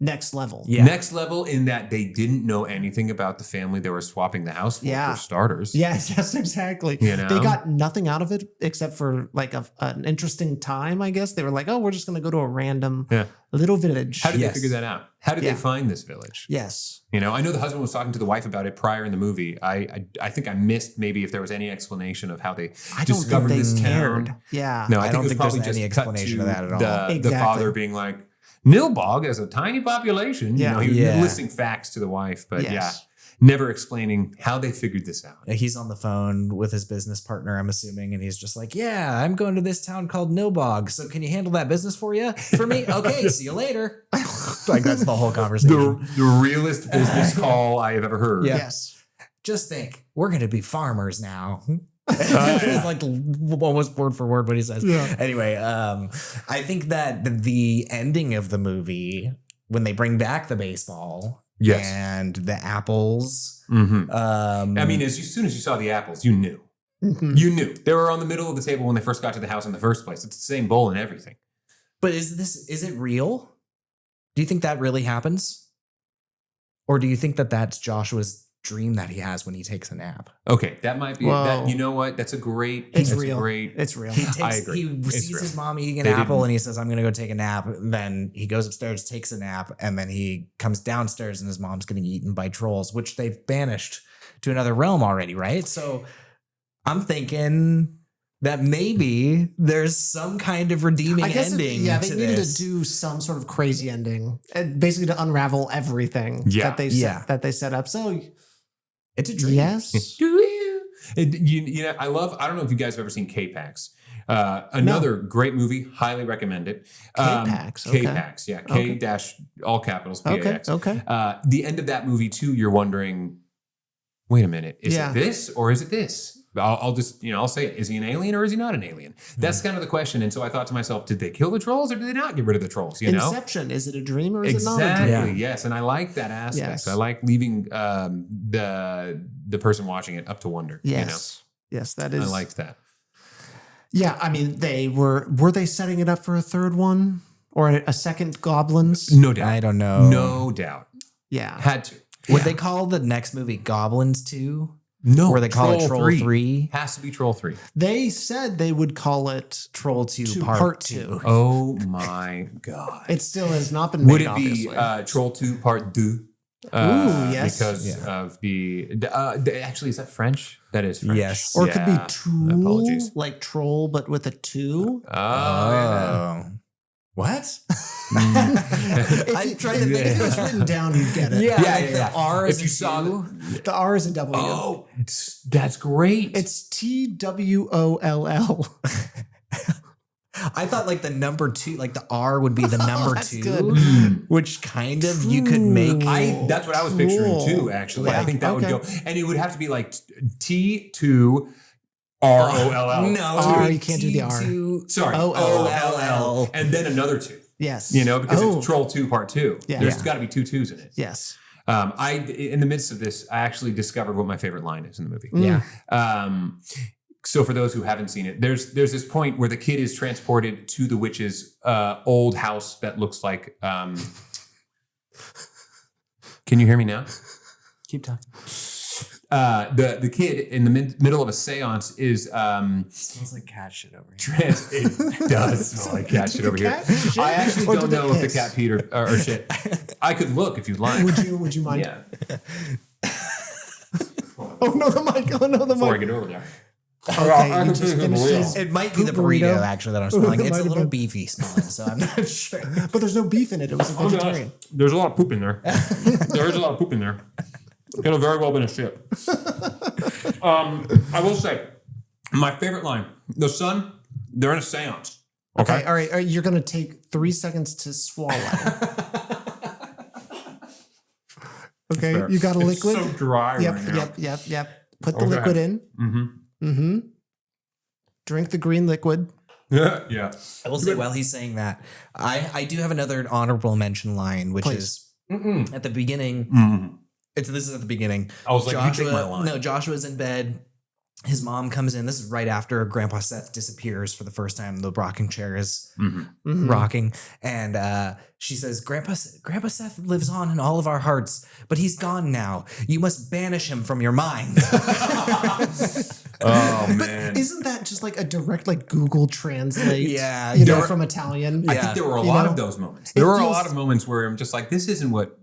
next level. Yeah. Next level in that they didn't know anything about the family they were swapping the house for starters. Yes, exactly. They got nothing out of it except for like an interesting time, I guess. They were like, oh, we're just going to go to a random little village. How did they figure that out? How did they find this village? Yes. I know the husband was talking to the wife about it prior in the movie. I think I missed maybe if there was any explanation of how they discovered this town. Yeah. No, I don't think think there's any explanation of that at all. The father being like, Nilbog has a tiny population. He was listing facts to the wife, but never explaining how they figured this out. He's on the phone with his business partner, I'm assuming, and he's just like, yeah, I'm going to this town called Nilbog. So can you handle that business for me? Okay, see you later. Like that's the whole conversation. The realest business call I have ever heard. Yeah. Yes. Just think, we're going to be farmers now. It's like almost word for word what he says. Yeah. Anyway, I think that the ending of the movie, when they bring back the baseball and the apples. Mm-hmm. I mean, as soon as you saw the apples, you knew. Mm-hmm. You knew. They were on the middle of the table when they first got to the house in the first place. It's the same bowl and everything. But is it real? Do you think that really happens? Or do you think that that's Joshua's dream that he has when he takes a nap? Okay, that might be that. You know what? That's a great. It's real. It's real. I agree. He sees his mom eating an apple and he says, "I'm going to go take a nap." And then he goes upstairs, takes a nap, and then he comes downstairs and his mom's getting eaten by trolls, which they've banished to another realm already, right? So I'm thinking that maybe there's some kind of redeeming ending. They needed to do some sort of crazy ending, basically to unravel everything that they set up. So. It's a dream. Yes. I don't know if you guys have ever seen K-Pax. Another great movie. Highly recommend it. K-Pax. K-Pax. Yeah. K dash all capitals P-A-X. Okay. The end of that movie too, you're wondering, wait a minute, is it this or is it this? I'll just, I'll say it. Is he an alien or is he not an alien? That's kind of the question. And so I thought to myself, did they kill the trolls or did they not get rid of the trolls? Inception. Is it a dream or is it not a dream? Exactly. Yes. And I like that aspect. Yes. I like leaving the person watching it up to wonder. Yes. Yes, that is. I liked that. Yeah. I mean, were they setting it up for a third one or a second Goblins? No doubt. I don't know. No doubt. Yeah. Had to. Would they call the next movie Goblins 2? No, or they call it Troll 3. Has to be Troll 3. They said they would call it Troll 2 Part 2. Oh my God. It still has not been made, would it be Troll 2 Part 2? Yes. Because of actually, is that French? That is French. Yes. Or it could be Yeah. tool, Apologies. like troll, but with a 2. Yeah. What? If you tried to think if it was written down, you'd get it. The R is If you saw The R is a W. Oh, that's great. It's TWOLL. I thought like the number 2, like the R would be the number That's 2, good. which kind of you could make. That's what I was picturing too, actually. I think that would go, and it would have to be like T2 ROLL. No, R, you can't do the R. Sorry, OLL, and then another 2. Yes. Because it's Troll 2 Part 2. Yeah. There's got to be 2 2s in it. Yes. In the midst of this, I actually discovered what my favorite line is in the movie. Yeah. So for those who haven't seen it, there's this point where the kid is transported to the witch's old house that looks like. Can you hear me now? Keep talking. The kid in the middle of a seance is Smells like cat shit over here. it does smell like cat shit over here. Shit? I actually Or don't did it know if the piss? cat peed or shit. I could look if you'd like. Would you mind? Yeah. Oh no, the mic. Oh no, the Before I mic. get over there. Okay, you just finished his, It might be the Poop burrito burrito. actually that I'm smelling. It It's might a have little been. beefy smelling, so I'm not sure. but there's no beef in it. It was a vegetarian. There's a lot of poop in there. There is a lot of poop in there. Could have very well been a shit. I will say, my favorite line: the son, they're in a seance. Okay, all right. You're gonna take 3 seconds to swallow. Okay, Fair. you got a liquid. It's so dry Yep, right now. yep. Put the Okay. liquid in. Mm-hmm. Drink the green liquid. Yeah. I will say while he's saying that, I do have another honorable mention line, which Please. is at the beginning. Mm-hmm. This is at the beginning. I was like, you take my line. No, Joshua's in bed. His mom comes in. This is right after Grandpa Seth disappears for the first time. The rocking chair is Mhm. rocking, and she says, "Grandpa Seth lives on in all of our hearts, but he's gone now. You must banish him from your mind." Oh But man. isn't that just like a direct like Google Translate? Yeah, you know, there- from Italian. I Yeah. think there were a You lot know, of those moments. it There were a feels- lot of moments where I'm just like, this isn't what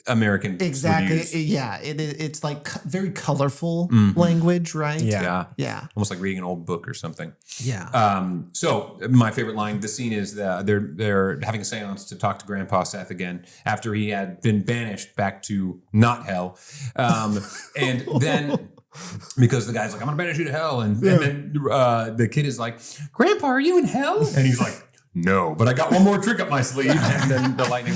American Exactly. would use. Yeah. It's like very colorful Mhm. language, right? Yeah. Yeah. Almost like reading an old book or something. Yeah. So my favorite line, the scene is they're having a seance to talk to Grandpa Seth again after he had been banished back to not hell. And then because the guy's like, I'm gonna banish you to hell. And then the kid is like, Grandpa, are you in hell? And he's like, no, but I got one more trick up my sleeve. And then the lightning.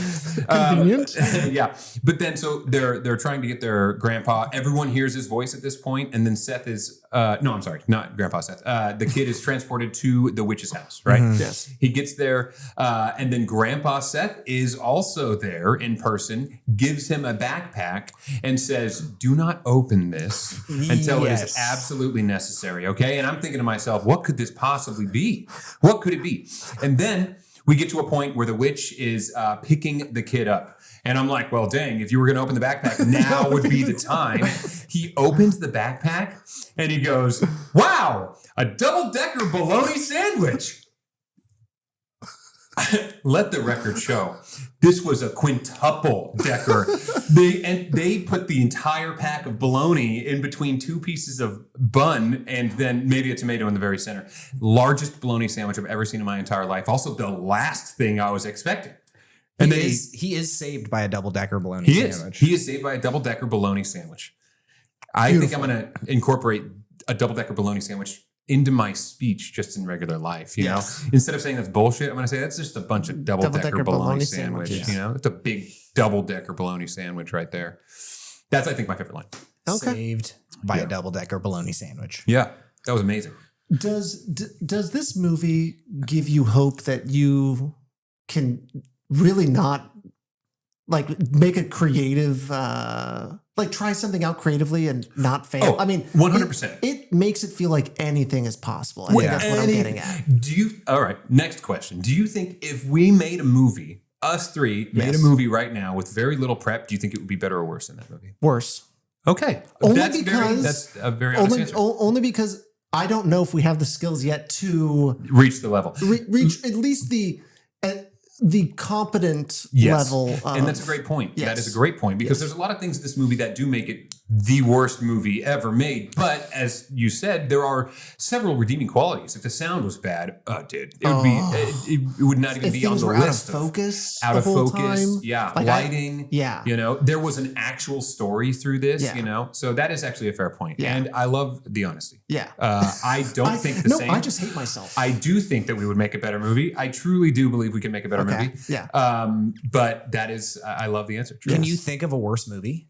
Convenient. Yeah. But then so they're trying to get their grandpa. Everyone hears his voice at this point, and then Seth is no, I'm sorry, not Grandpa Seth. The kid is transported to the witch's house, right? Yes. He gets there, and then Grandpa Seth is also there in person, gives him a backpack, and says, do not open this until it is Yes. absolutely necessary, okay? And I'm thinking to myself, what could this possibly be? What could it be? And then we get to a point where the witch is picking the kid up. And I'm like, well, dang, if you were going to open the backpack, now would be the time. He opens the backpack and he goes, wow, a double-decker bologna sandwich. Let the record show. This was a quintuple decker. They put the entire pack of bologna in between 2 pieces of bun and then maybe a tomato in the very center. Largest bologna sandwich I've ever seen in my entire life. Also the last thing I was expecting. And then He is saved by a double-decker bologna sandwich. He is saved by a double-decker bologna sandwich. I think I'm going to incorporate a double-decker bologna sandwich into my speech just in regular life, you know? Instead of saying that's bullshit, I'm going to say that's just a bunch of double-decker bologna sandwich, sandwiches. you know? It's a big double-decker bologna sandwich right there. That's, I think, my favorite line. Okay. Saved by a double-decker bologna sandwich. Yeah, that was amazing. Does this movie give you hope that you can really not like make a creative like try something out creatively and not fail? Oh, I mean, 100%. It makes it feel like anything is possible. I think that's what I'm getting at. All right, next question. Do you think if we made a movie, us three made a movie right now with very little prep, do you think it would be better or worse than that movie? Worse. Okay. Only that's because that's a very honest answer. only because I don't know if we have the skills yet to Reach the level. reach at least the the competent Yes. level of, And that's a great point. Yes. That is a great point because there's a lot of things in this movie that do make it the worst movie ever made. But as you said, there are several redeeming qualities. If the sound was bad, dude, it would be it would not even if be on things the were list. out of focus Out the of whole focus, time. yeah, Like lighting, yeah. You know, there was an actual story through this, Yeah. you know, so that is actually a fair point. Yeah. And I love the honesty. Yeah. I don't think the same. I just hate myself. I do think that we would make a better movie. I truly do believe we can make a better movie. Yeah. But that is, I love the answer. Can you think of a worse movie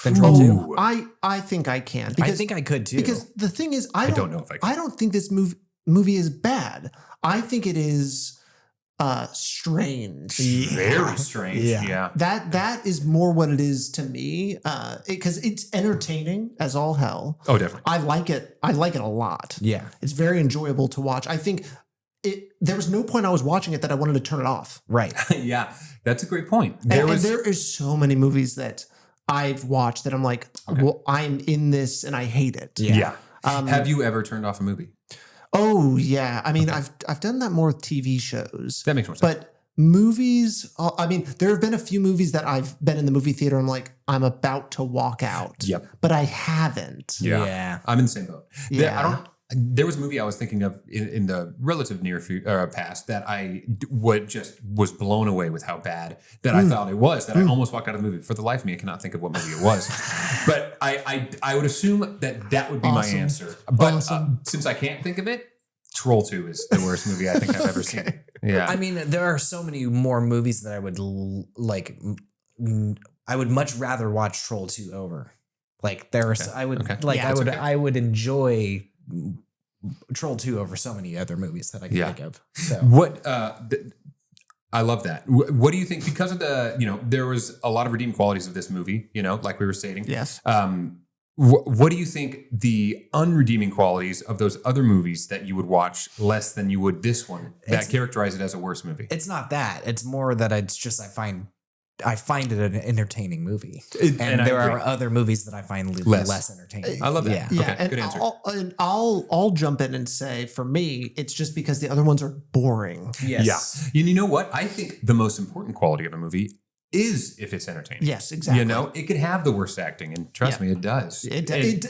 than Troll 2? I think I can. I think I could too. Because the thing is, I don't know if I can. I don't think this movie is bad. I think it is strange. Very strange. Yeah. That is more what it is to me. Because it's entertaining as all hell. Oh, definitely. I like it. I like it a lot. Yeah. It's very enjoyable to watch. I think there was no point I was watching it that I wanted to turn it off. Right. Yeah. That's a great point. And there is so many movies that I've watched that I'm like, well, I'm in this and I hate it. Yeah. Have you ever turned off a movie? Oh yeah. I mean, I've done that more with TV shows. That makes more sense. But movies, I mean, there have been a few movies that I've been in the movie theater. I'm like, I'm about to walk out. Yep. But I haven't. Yeah. I'm in the same boat. Yeah. There was a movie I was thinking of in the relative near past that I was blown away with how bad that I thought it was, that I almost walked out of the movie. For the life of me, I cannot think of what movie it was. But I would assume that would be my answer. But since I can't think of it, Troll 2 is the worst movie I think I've ever seen. Yeah. I mean, there are so many more movies that I would like. I would much rather watch Troll 2 over. Like there's, I would I would enjoy Troll 2 over so many other movies that I can think of. So what I love that. What do you think? Because of there was a lot of redeeming qualities of this movie, like we were stating. Yes. What do you think the unredeeming qualities of those other movies that you would watch less than you would this one that characterize it as a worse movie? It's not that. It's more that I find it an entertaining movie, and there are other movies that I find less entertaining. I love that. Yeah, okay, and good answer. I'll jump in and say, for me, it's just because the other ones are boring. Yes. Yeah. And you know what? I think the most important quality of a movie is if it's entertaining. Yes, exactly. It could have the worst acting, and trust me, it does. It does.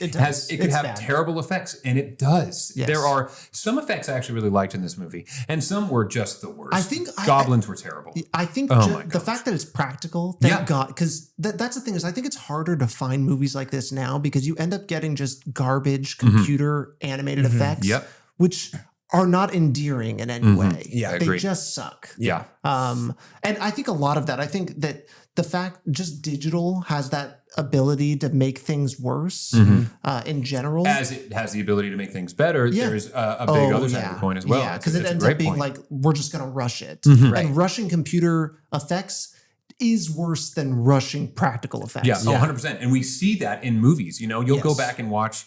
It does. It could have terrible effects, and it does. Yes. There are some effects I actually really liked in this movie, and some were just the worst. I think goblins were terrible. I think the fact that it's practical, thank God, because that's the thing is I think it's harder to find movies like this now because you end up getting just garbage computer animated effects, which are not endearing in any way. Yeah, they just suck. Yeah. And I think a lot of that, I think that the fact just digital has that ability to make things worse in general. As it has the ability to make things better, there's a big other side of the coin as well. Yeah, because it ends up being like, we're just going to rush it. Right. And rushing computer effects is worse than rushing practical effects. Yeah, 100%. And we see that in movies. You'll go back and watch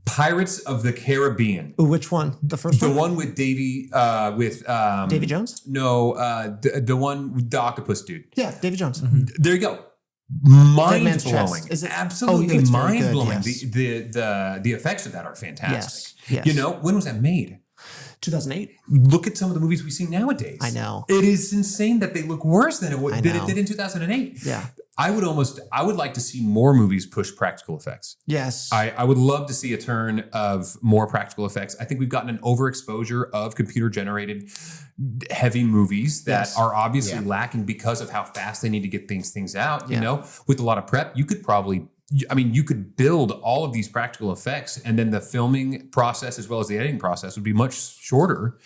Pirates of the Caribbean. Ooh, which one? The first one? The one with Davy Davy Jones? No, the one with the octopus dude. Yeah, Davy Jones. There you go. Mind Chest. blowing. Is it Absolutely it's mind blowing. Yes. The effects of that are fantastic. Yes. When was that made? 2008. Look at some of the movies we see nowadays. I know. It is insane that they look worse than it did in 2008. Yeah. I would like to see more movies push practical effects. Yes. I would love to see a turn of more practical effects. I think we've gotten an overexposure of computer generated heavy movies that are obviously lacking because of how fast they need to get things out. With a lot of prep, you could build all of these practical effects, and then the filming process as well as the editing process would be much shorter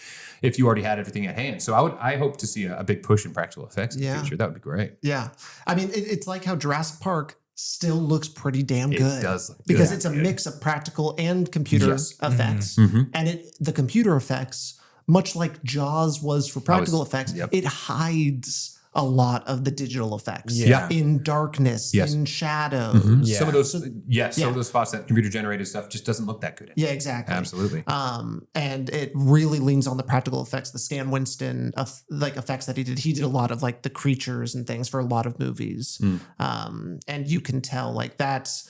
if you already had everything at hand. So I hope to see a big push in practical effects in the future. That would be great. Yeah. I mean, it's like how Jurassic Park still looks pretty damn good. It does look good. Because it's a mix of practical and computer effects. And the computer effects, much like Jaws was for practical effects, it hides a lot of the digital effects in darkness, in shadows. Some of those, some of those spots that computer generated stuff just doesn't look that good in. Yeah, exactly. Absolutely. And it really leans on the practical effects, the Stan Winston effects that he did. He did a lot of like the creatures and things for a lot of movies. And you can tell like that's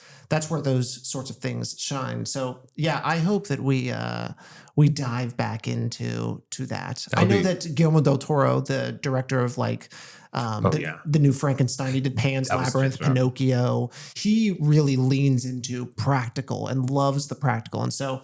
where those sorts of things shine. So yeah, I hope that we we dive back into that. That'll I know be- that Guillermo del Toro, the director of like the new Frankenstein, he did Pan's That was Labyrinth, just wrong. Pinocchio. He really leans into practical and loves the practical, and so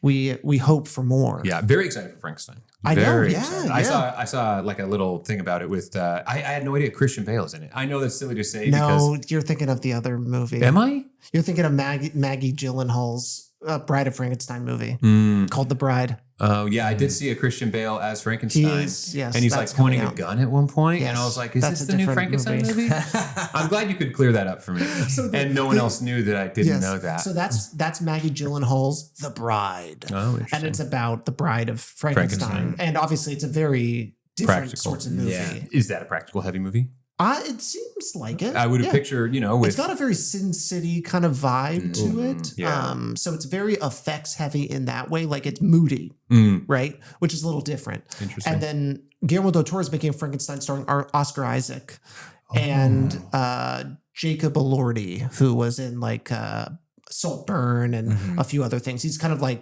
we hope for more. Yeah, very excited for Frankenstein. I know, Very yeah, excited. yeah. I saw like a little thing about it with. I had no idea Christian Bale's in it. I know that's silly to say. No, you're thinking of the other movie. Am I? You're thinking of Maggie Gyllenhaal's Bride of Frankenstein movie called The Bride. Oh yeah, I did see a Christian Bale as Frankenstein. Yes, and he's like that's pointing coming a out. gun at one point, and Yes, I was like, "Is that's this a the new different Frankenstein movie. movie?" I'm glad you could clear that up for me, and no one else knew that I didn't know that. So that's Maggie Gyllenhaal's The Bride. Oh, And interesting. it's about the bride of Frankenstein. And obviously it's a very different Practical. sorts of movie. Yeah. Is that a practical heavy movie? It seems like it. I would have Yeah. pictured, with It's got a very Sin City kind of vibe to it. yeah. So it's very effects heavy in that way. Like it's moody, right? Which is a little different. Interesting. And then Guillermo del Toro is making Frankenstein starring Oscar Isaac and Jacob Elordi, who was in like Saltburn and a few other things. He's kind of like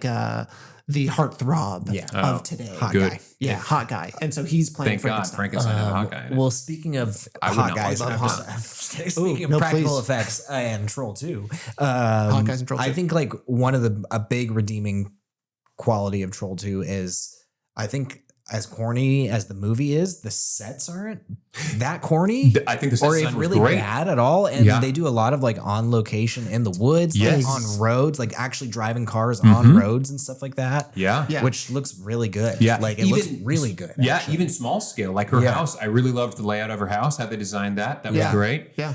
the heartthrob of today. Hot Good. guy. Yeah, hot guy. And so he's playing Thank God Frankenstein had a hot guy in it. Well, speaking of I would hot not guys, want and that. hot, speaking of no, practical please. effects and Troll 2, Hot guys and Troll 2. I think like one of a big redeeming quality of Troll 2 is I think as corny as the movie is, the sets aren't that corny. I think the set or if design was really great. bad at all. And Yeah. they do a lot of like on location in the woods, Yes. like on roads, like actually driving cars on roads and stuff like that. Yeah. Yeah. Which looks really good. Yeah. Like it looks really good. Yeah, actually. even small scale, like her Yeah. house. I really loved the layout of her house, how they designed that. That was Yeah. great. Yeah.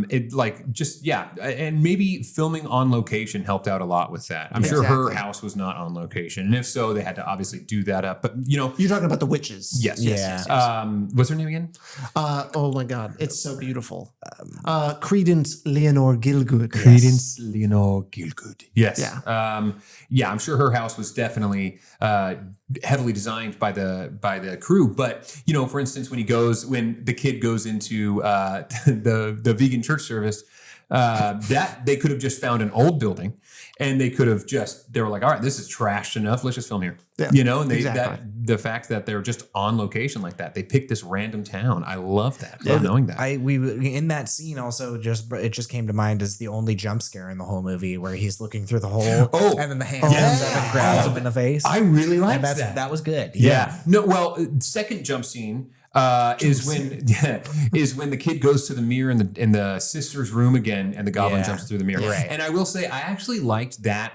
It like just and maybe filming on location helped out a lot with that. I'm sure her Exactly. house was not on location, and if so, they had to obviously do that up. But You're talking about the witches. yes, Yeah. yes. What's her name again? Oh my God, it's so beautiful. Credence Leonore Gielgud. Credence Leonore Gielgud. Yes. Yeah. I'm sure her house was definitely heavily designed by the crew. But for instance, when the kid goes into the vegan church service, that they could have just found an old building, and they were like, all right, this is trashed enough. Let's just film here. Yeah, And exactly. the fact that they're just on location like that, they picked this random town. I love that. Love knowing that. We in that scene also it just came to mind as the only jump scare in the whole movie where he's looking through the hole and then the hand comes up and grabs him in the face. I really liked and that. that was good. Yeah. No. Well, second jump scene is when the kid goes to the mirror in the sister's room again, and the goblin Yeah. jumps through the mirror. Right. And I will say, I actually liked that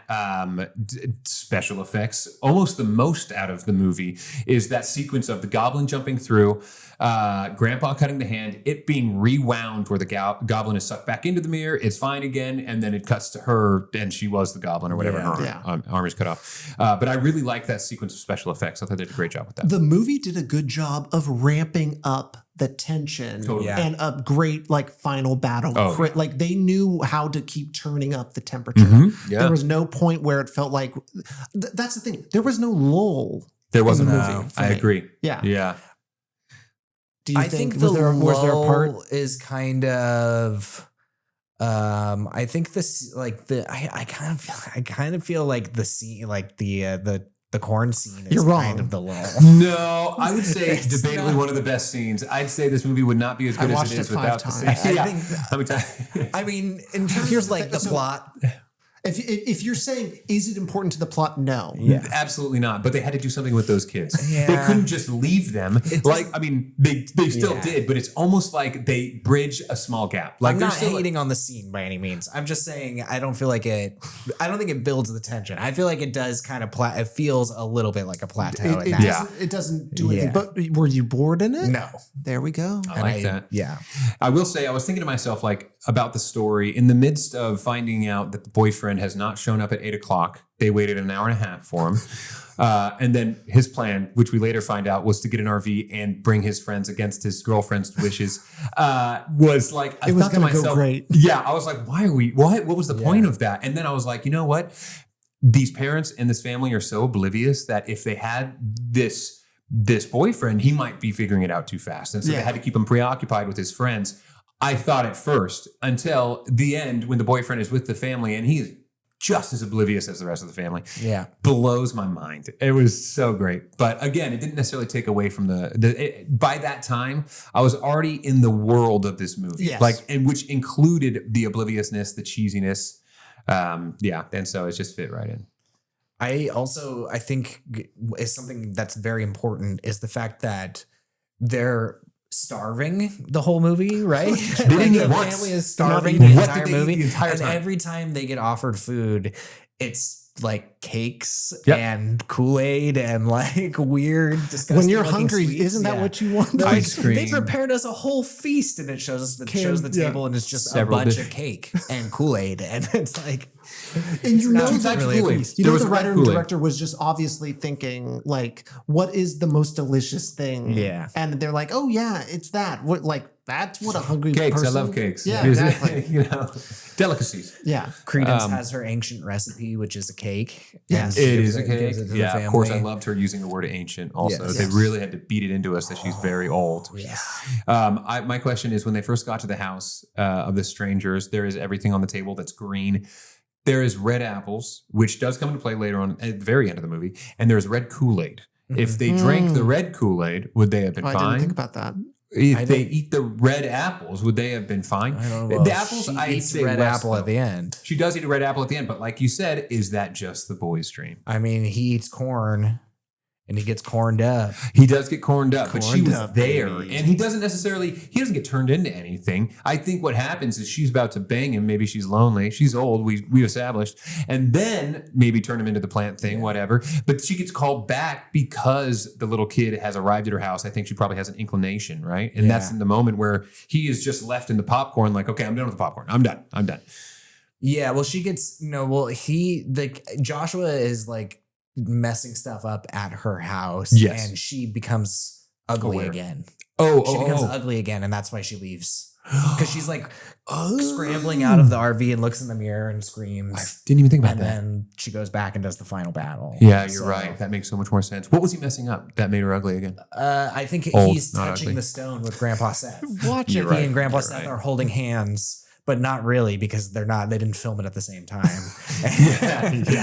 special effects almost the most out of the movie. Is that sequence of the goblin jumping through, Grandpa cutting the hand, it being rewound where the goblin is sucked back into the mirror, it's fine again, and then it cuts to her, and she was the goblin or whatever. Yeah. Her arm is cut off. But I really like that sequence of special effects. I thought they did a great job with that. The movie did a good job of ramping up the tension Totally. Yeah. and a great like final battle. Oh, yeah. Like they knew how to keep turning up the temperature. Yeah. There was no point where it felt like that's the thing. There was no lull. There wasn't in a the movie. movie for I me. agree. Yeah. Yeah. Do you I think, think was there a part? is kind of I think this like I kind of feel like the scene like the corn scene is You're wrong. kind of the lull. No, I would say It's debatably not- one of the best scenes. I'd say this movie would not be as good watched as it is it 5 without the times. scene. I Yeah. think- How many times? I mean, in terms Here's of the like thing, the so- plot, If you're saying is it important to the plot? No. yeah. Absolutely not. But they had to do something with those kids. Yeah. They couldn't just leave them. They still Yeah. did, but it's almost like they bridge a small gap. Like I'm they're not still hating on the scene by any means. I'm just saying I don't feel like it. I don't think it builds the tension. I feel like it does kind of. It feels a little bit like a plateau. in that. It doesn't do anything. Yeah. But were you bored in it? No, There we go. I like that. Yeah, I will say, I was thinking to myself, like, about the story in the midst of finding out that the boyfriend has not shown up at 8:00. They waited an hour and a half for him. And then his plan, which we later find out, was to get an RV and bring his friends against his girlfriend's wishes. Was like, I It was thought to gonna go myself, great. yeah, I was like, why are we, what was the point of that? And then I was like, you know what? These parents and this family are so oblivious that if they had this boyfriend, he might be figuring it out too fast. And so they had to keep him preoccupied with his friends. I thought at first until the end when the boyfriend is with the family and he's just as oblivious as the rest of the family. Yeah. Blows my mind. It was so great. But again, it didn't necessarily take away from by that time, I was already in the world of this movie. Yes. And which included the obliviousness, the cheesiness. And so it just fit right in. I think is something that's very important is the fact that they're starving the whole movie, right? They didn't the eat once. family is starving What the did entire they movie. eat the entire and time? every time they get offered food, it's like cakes Yep. and Kool-Aid and like weird, disgusting. When you're looking hungry, sweets. isn't that what you want? They're like, Ice cream. they prepared us a whole feast, and it shows the table, and it's just Several a bunch different- of cake and Kool-Aid, and it's like, And you know, not that really a Kool-Aid. feast. You There know, was the red writer and Kool-Aid. director was just obviously thinking, like, what is the most delicious thing? Yeah. And they're like, oh, yeah, it's that. What, like, that's what a hungry Cakes. person... I love cakes. Yeah, exactly. Delicacies. Yeah. Credence has her ancient recipe, which is a cake. Yes. and she It gives is a gives cake. it to the Yeah, of course. I family. loved her using the word ancient. Also, Yes. they Yes. really had to beat it into us that she's very old. Yeah. My question is, when they first got to the house of the strangers, there is everything on the table that's green. There is red apples, which does come into play later on at the very end of the movie, and there's red Kool-Aid. If they drank the red Kool-Aid, would they have been Oh, I fine? didn't think about that. If they eat the red apples, would they have been fine? I don't know. The apples, she I'd eats say red less, apple though. at the end. She does eat a red apple at the end, but like you said, is that just the boy's dream? I mean, he eats corn, and he gets corned up. He does get corned up, but she Corned was up, there. baby. And he doesn't get turned into anything. I think what happens is she's about to bang him. Maybe she's lonely. She's old. We established. And then maybe turn him into the plant thing, whatever. But she gets called back because the little kid has arrived at her house. I think she probably has an inclination, right? And that's in the moment where he is just left in the popcorn like, okay, I'm done with the popcorn. I'm done. Yeah, well, she gets Joshua is like messing stuff up at her house, Yes. and she becomes ugly Aware. again. Oh, She becomes ugly again, and that's why she leaves. Because she's like scrambling out of the RV and looks in the mirror and I screams. didn't even think about And that. then she goes back and does the final battle. Yeah, you're So, right. That makes so much more sense. What was he messing up that made her ugly again? I think Old, he's not touching ugly. the stone with Grandpa Seth. Watch You're it. right. He and Grandpa You're Seth right. are holding hands, but not really because they didn't film it at the same time.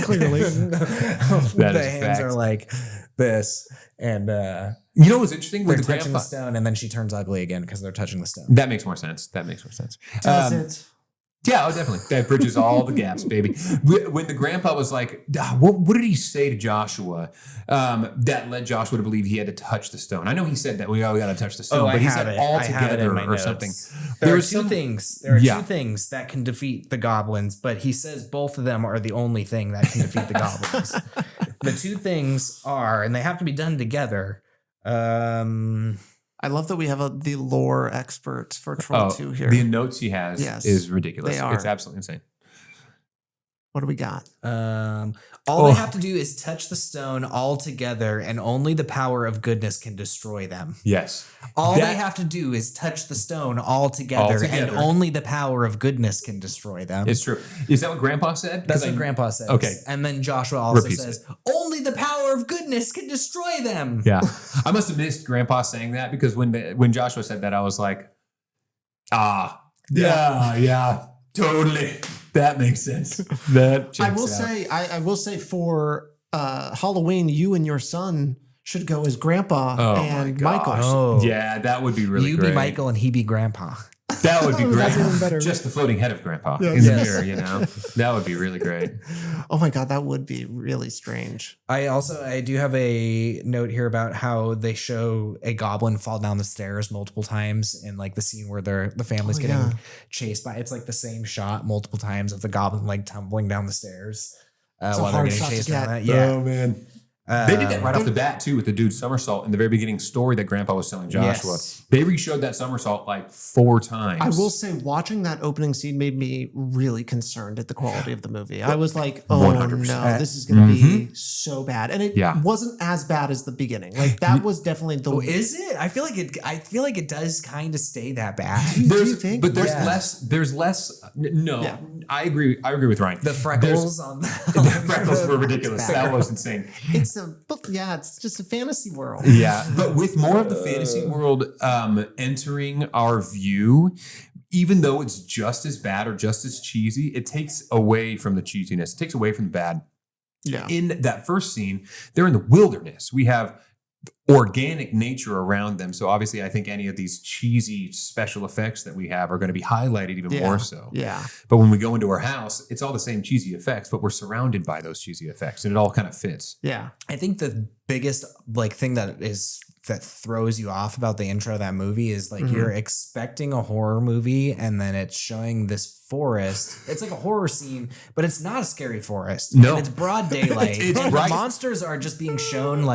Clearly. The is hands fact. are like this, and You know what's interesting they're with the touching grandpa? the stone, and then she turns ugly again because they're touching the stone. That makes more sense. Does it? Yeah, oh, definitely. That bridges all the gaps, baby. When the grandpa was like, what did he say to Joshua that led Joshua to believe he had to touch the stone? I know he said that we all got to touch the stone, but he said all I have it together in my or notes. something. There are was two some- things. There are Yeah. two things that can defeat the goblins, but he says both of them are the only thing that can defeat the goblins. The two things are, and they have to be done together. I love that we have the lore expert for Troll 2 here. The notes he has Yes, is ridiculous. they are. It's absolutely insane. What do we got? All they have to do is touch the stone all together, and only the power of goodness can destroy them. Yes. All they That- have to do is touch the stone all together, and together. only the power of goodness can destroy them. It's true. Is that what Grandpa said? That's 'Cause what I- Grandpa says. Okay. And then Joshua also Repeats says, only the power of goodness can destroy them. Yeah. I must have missed Grandpa saying that because when Joshua said that, I was like, yeah, totally. That makes sense. That I checks will out. say, I will say for Halloween, you and your son should go as Grandpa Oh my and gosh. Michael. Oh. Yeah, that would be really you great. be Michael and he be Grandpa. That would be Oh, great. that's even better. Just the floating head of Grandpa Yeah. in the Yes. mirror, you know? That would be really great. Oh my God, that would be really strange. I do have a note here about how they show a goblin fall down the stairs multiple times in like the scene where the family's Oh, getting yeah. chased by. It's like the same shot multiple times of the goblin like tumbling down the stairs It's a while they're hard getting shot to chased get. down that. Yeah, man. They did that right off the bat too with the dude somersault in the very beginning story that Grandpa was telling Joshua. Yes. They re-showed that somersault like 4 times. I will say, watching that opening scene made me really concerned at the quality of the movie. I was like, oh 100%. no, this is going to be so bad. And it Yeah. wasn't as bad as the beginning. Like, that was definitely the... Oh, is it? I feel like it does kind of stay that bad. Do you think? But there's Yeah. less. No, Yeah. I agree with Ryan. The freckles on the The freckles were ridiculous. bad. That was insane. It's it's just a fantasy world. Yeah, but with more of the fantasy world entering our view, even though it's just as bad or just as cheesy, it takes away from the cheesiness. It takes away from the bad. Yeah. In that first scene, they're in the wilderness. We have organic nature around them. So obviously, I think any of these cheesy special effects that we have are going to be highlighted even more so. Yeah. But when we go into our house, it's all the same cheesy effects, but we're surrounded by those cheesy effects, and it all kind of fits. Yeah. I think the biggest thing that throws you off about the intro of that movie is you're expecting a horror movie, and then it's showing this forest. It's like a horror scene, but it's not a scary forest. No. And it's broad daylight. It's and bright. the monsters are just being shown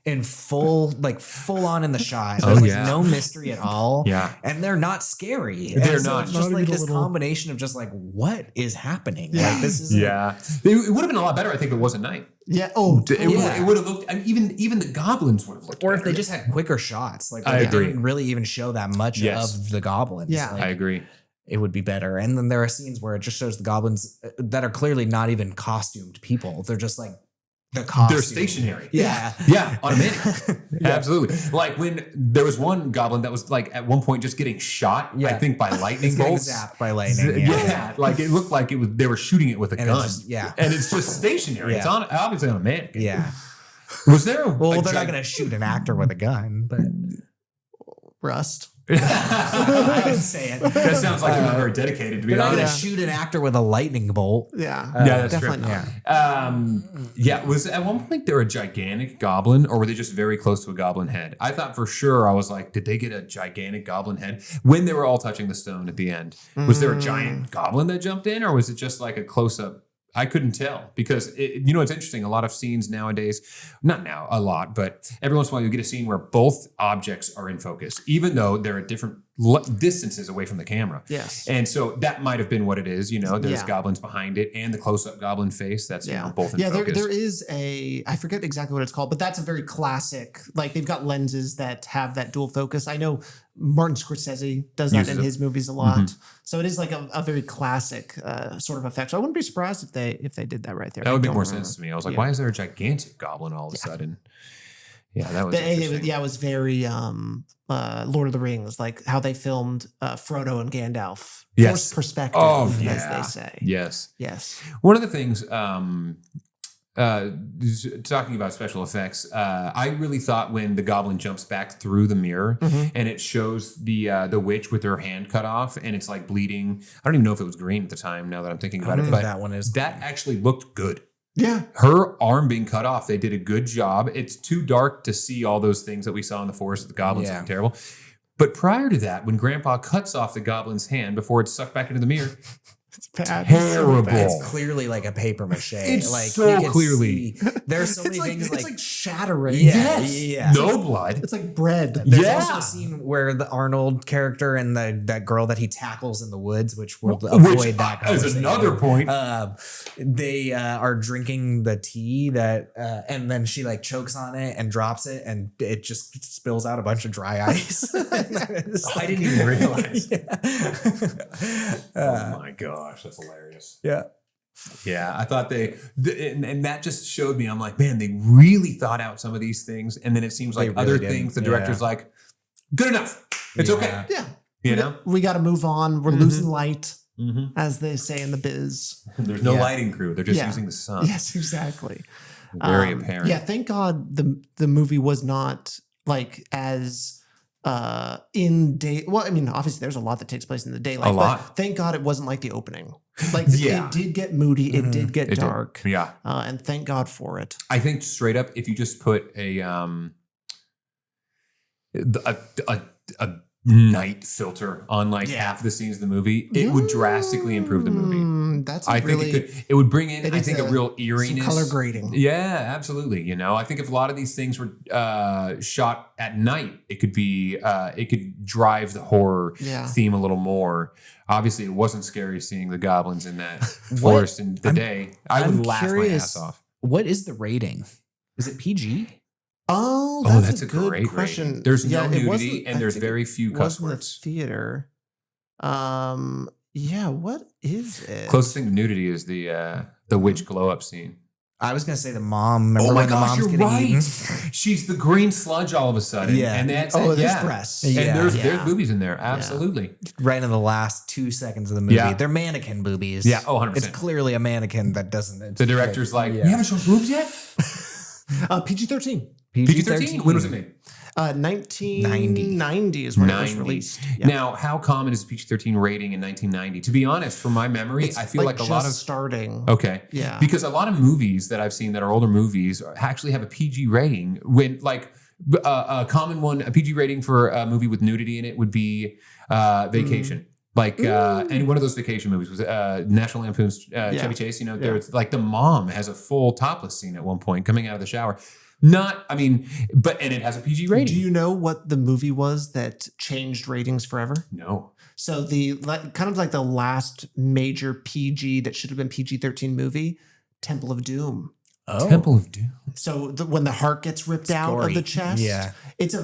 in full on in the shot. Oh, There's yeah. no mystery at all. Yeah. And they're not scary. They're and so not. It's Not just even a this little- combination of just what is happening? Yeah. This is Yeah. It would have been a lot better, I think, if it was at night. Yeah. Oh, It would have looked, I mean, even the goblins would have looked Or if better. they just had quicker shots, I they agree. didn't really even show that much Yes. of the goblins. Yeah. I agree. It would be better. And then there are scenes where it just shows the goblins that are clearly not even costumed people. They're just the costume. They're stationary. Yeah. Yeah, automatic. Absolutely. Like when there was one goblin that was at one point just getting shot, I Yeah. think by lightning It's getting bolts. zapped by lightning. Yeah. Like it looked like they were shooting it with a And it's gun. just- yeah. And it's just stationary. Yeah. It's obviously on a mannequin. Yeah. Was there a Well, they're not going to shoot an actor with a gun, but Rust. I would say it. That sounds like they're not very dedicated, to be They're not going to honest. shoot an actor with a lightning bolt. Yeah. Yeah, that's definitely true. not. Yeah. Was at one point there a gigantic goblin, or were they just very close to a goblin head? I thought for sure, I was like, did they get a gigantic goblin head when they were all touching the stone at the end? Was there a giant goblin that jumped in, or was it just like a close up? I couldn't tell because it's interesting. A lot of scenes nowadays, not now a lot, but every once in a while you get a scene where both objects are in focus, even though they're at different distances away from the camera. Yes. And so that might have been what it is. There's Yeah. goblins behind it and the close-up goblin face. That's both in Yeah, focus. there is I forget exactly what it's called, but that's a very classic. They've got lenses that have that dual focus. I know Martin Scorsese does that Uses in it. his movies a lot. So it is a very classic sort of effect. So I wouldn't be surprised if they did that right there. That would I make don't more remember. sense to me. I was like, Yeah. why is there a gigantic goblin all of a sudden? Yeah, that was interesting. It was very Lord of the Rings, like how they filmed Frodo and Gandalf. Yes. Forced perspective, Oh, as yeah. they say. Yes. Yes. One of the things, talking about special effects, I really thought when the goblin jumps back through the mirror and it shows the witch with her hand cut off and it's like bleeding. I don't even know if it was green at the time. Now that I'm thinking about it, but that one is that actually looked good. Yeah. Her arm being cut off, they did a good job. It's too dark to see all those things that we saw in the forest of the goblins looking terrible. But prior to that, when Grandpa cuts off the goblin's hand before it's sucked back into the mirror, It's bad. terrible. It's clearly like a paper mache. It's you so can clearly. see- there's so many It's things it's like shattering. Yeah, Yes. yeah. No blood. It's like bread. There's Yeah. also a scene where the Arnold character and that girl that he tackles in the woods, which will avoid that is conversation. another point. They are drinking the tea and then she chokes on it and drops it, and it just spills out a bunch of dry ice. I didn't even realize. Oh my gosh, that's hilarious. Yeah. Yeah, I thought and that just showed me, I'm like, man, they really thought out some of these things. And then it seems like They really other did, things, the yeah. director's like, good enough. It's okay. Yeah. We got to move on. We're losing light, Mhm. as they say in the biz. There's no Yeah. lighting crew. They're just Yeah. using the sun. Yes, exactly. Very apparent. Yeah, thank God the movie was not as in day. Well, I mean, obviously there's a lot that takes place in the daylight. A lot. But thank God it wasn't like the opening. Like Yeah. it did get moody. It did get It did. dark. Yeah. And thank God for it. I think straight up, if you just put a night filter on half the scenes of the movie, it would drastically improve the movie. That's I really, think it would bring in, it I is think, a real eeriness. some color grading. Yeah, absolutely. I think if a lot of these things were shot at night, it could drive the horror Yeah. theme a little more. Obviously, it wasn't scary seeing the goblins in that forest in the day. I would I'm laugh curious. my ass off. What is the rating? Is it PG? Oh, That's a a good great question. rating. There's no it nudity wasn't- and I there's think very it few cuss wasn't a words. theater. Yeah, what is it? Closest thing to nudity is the witch glow up scene. I was gonna say the mom. Remember Oh my when the gosh, mom's you're getting right. eaten? She's the green sludge all of a sudden. Yeah. And that's Oh, there's yeah. breasts. And Yeah. there's boobies in there. Absolutely. Right in the last 2 seconds of the movie. Yeah. They're mannequin boobies. Yeah. Oh, 100%. It's clearly a mannequin that doesn't. It's The director's like, yeah. you haven't shown boobs yet? PG-13. PG-13? When was it made? 1990 is when it was released. Yeah. Now, how common is a PG-13 rating in 1990? To be honest, from my memory, It's I feel like a just lot of starting. okay, Yeah. because a lot of movies that I've seen that are older movies actually have a PG rating. When like a common one, a PG rating for a movie with nudity in it would be Vacation. Like any one of those vacation movies was National Lampoon's Chevy Chase. You know, there's like the mom has a full topless scene at one point coming out of the shower. Not, I mean, but and it has a PG rating. Do you know what the movie was that changed ratings forever? No. So the kind of like the last major PG that should have been PG-13 movie, Temple of Doom. Oh. Temple of Doom. So when the heart gets ripped out of the chest, Yeah. it's a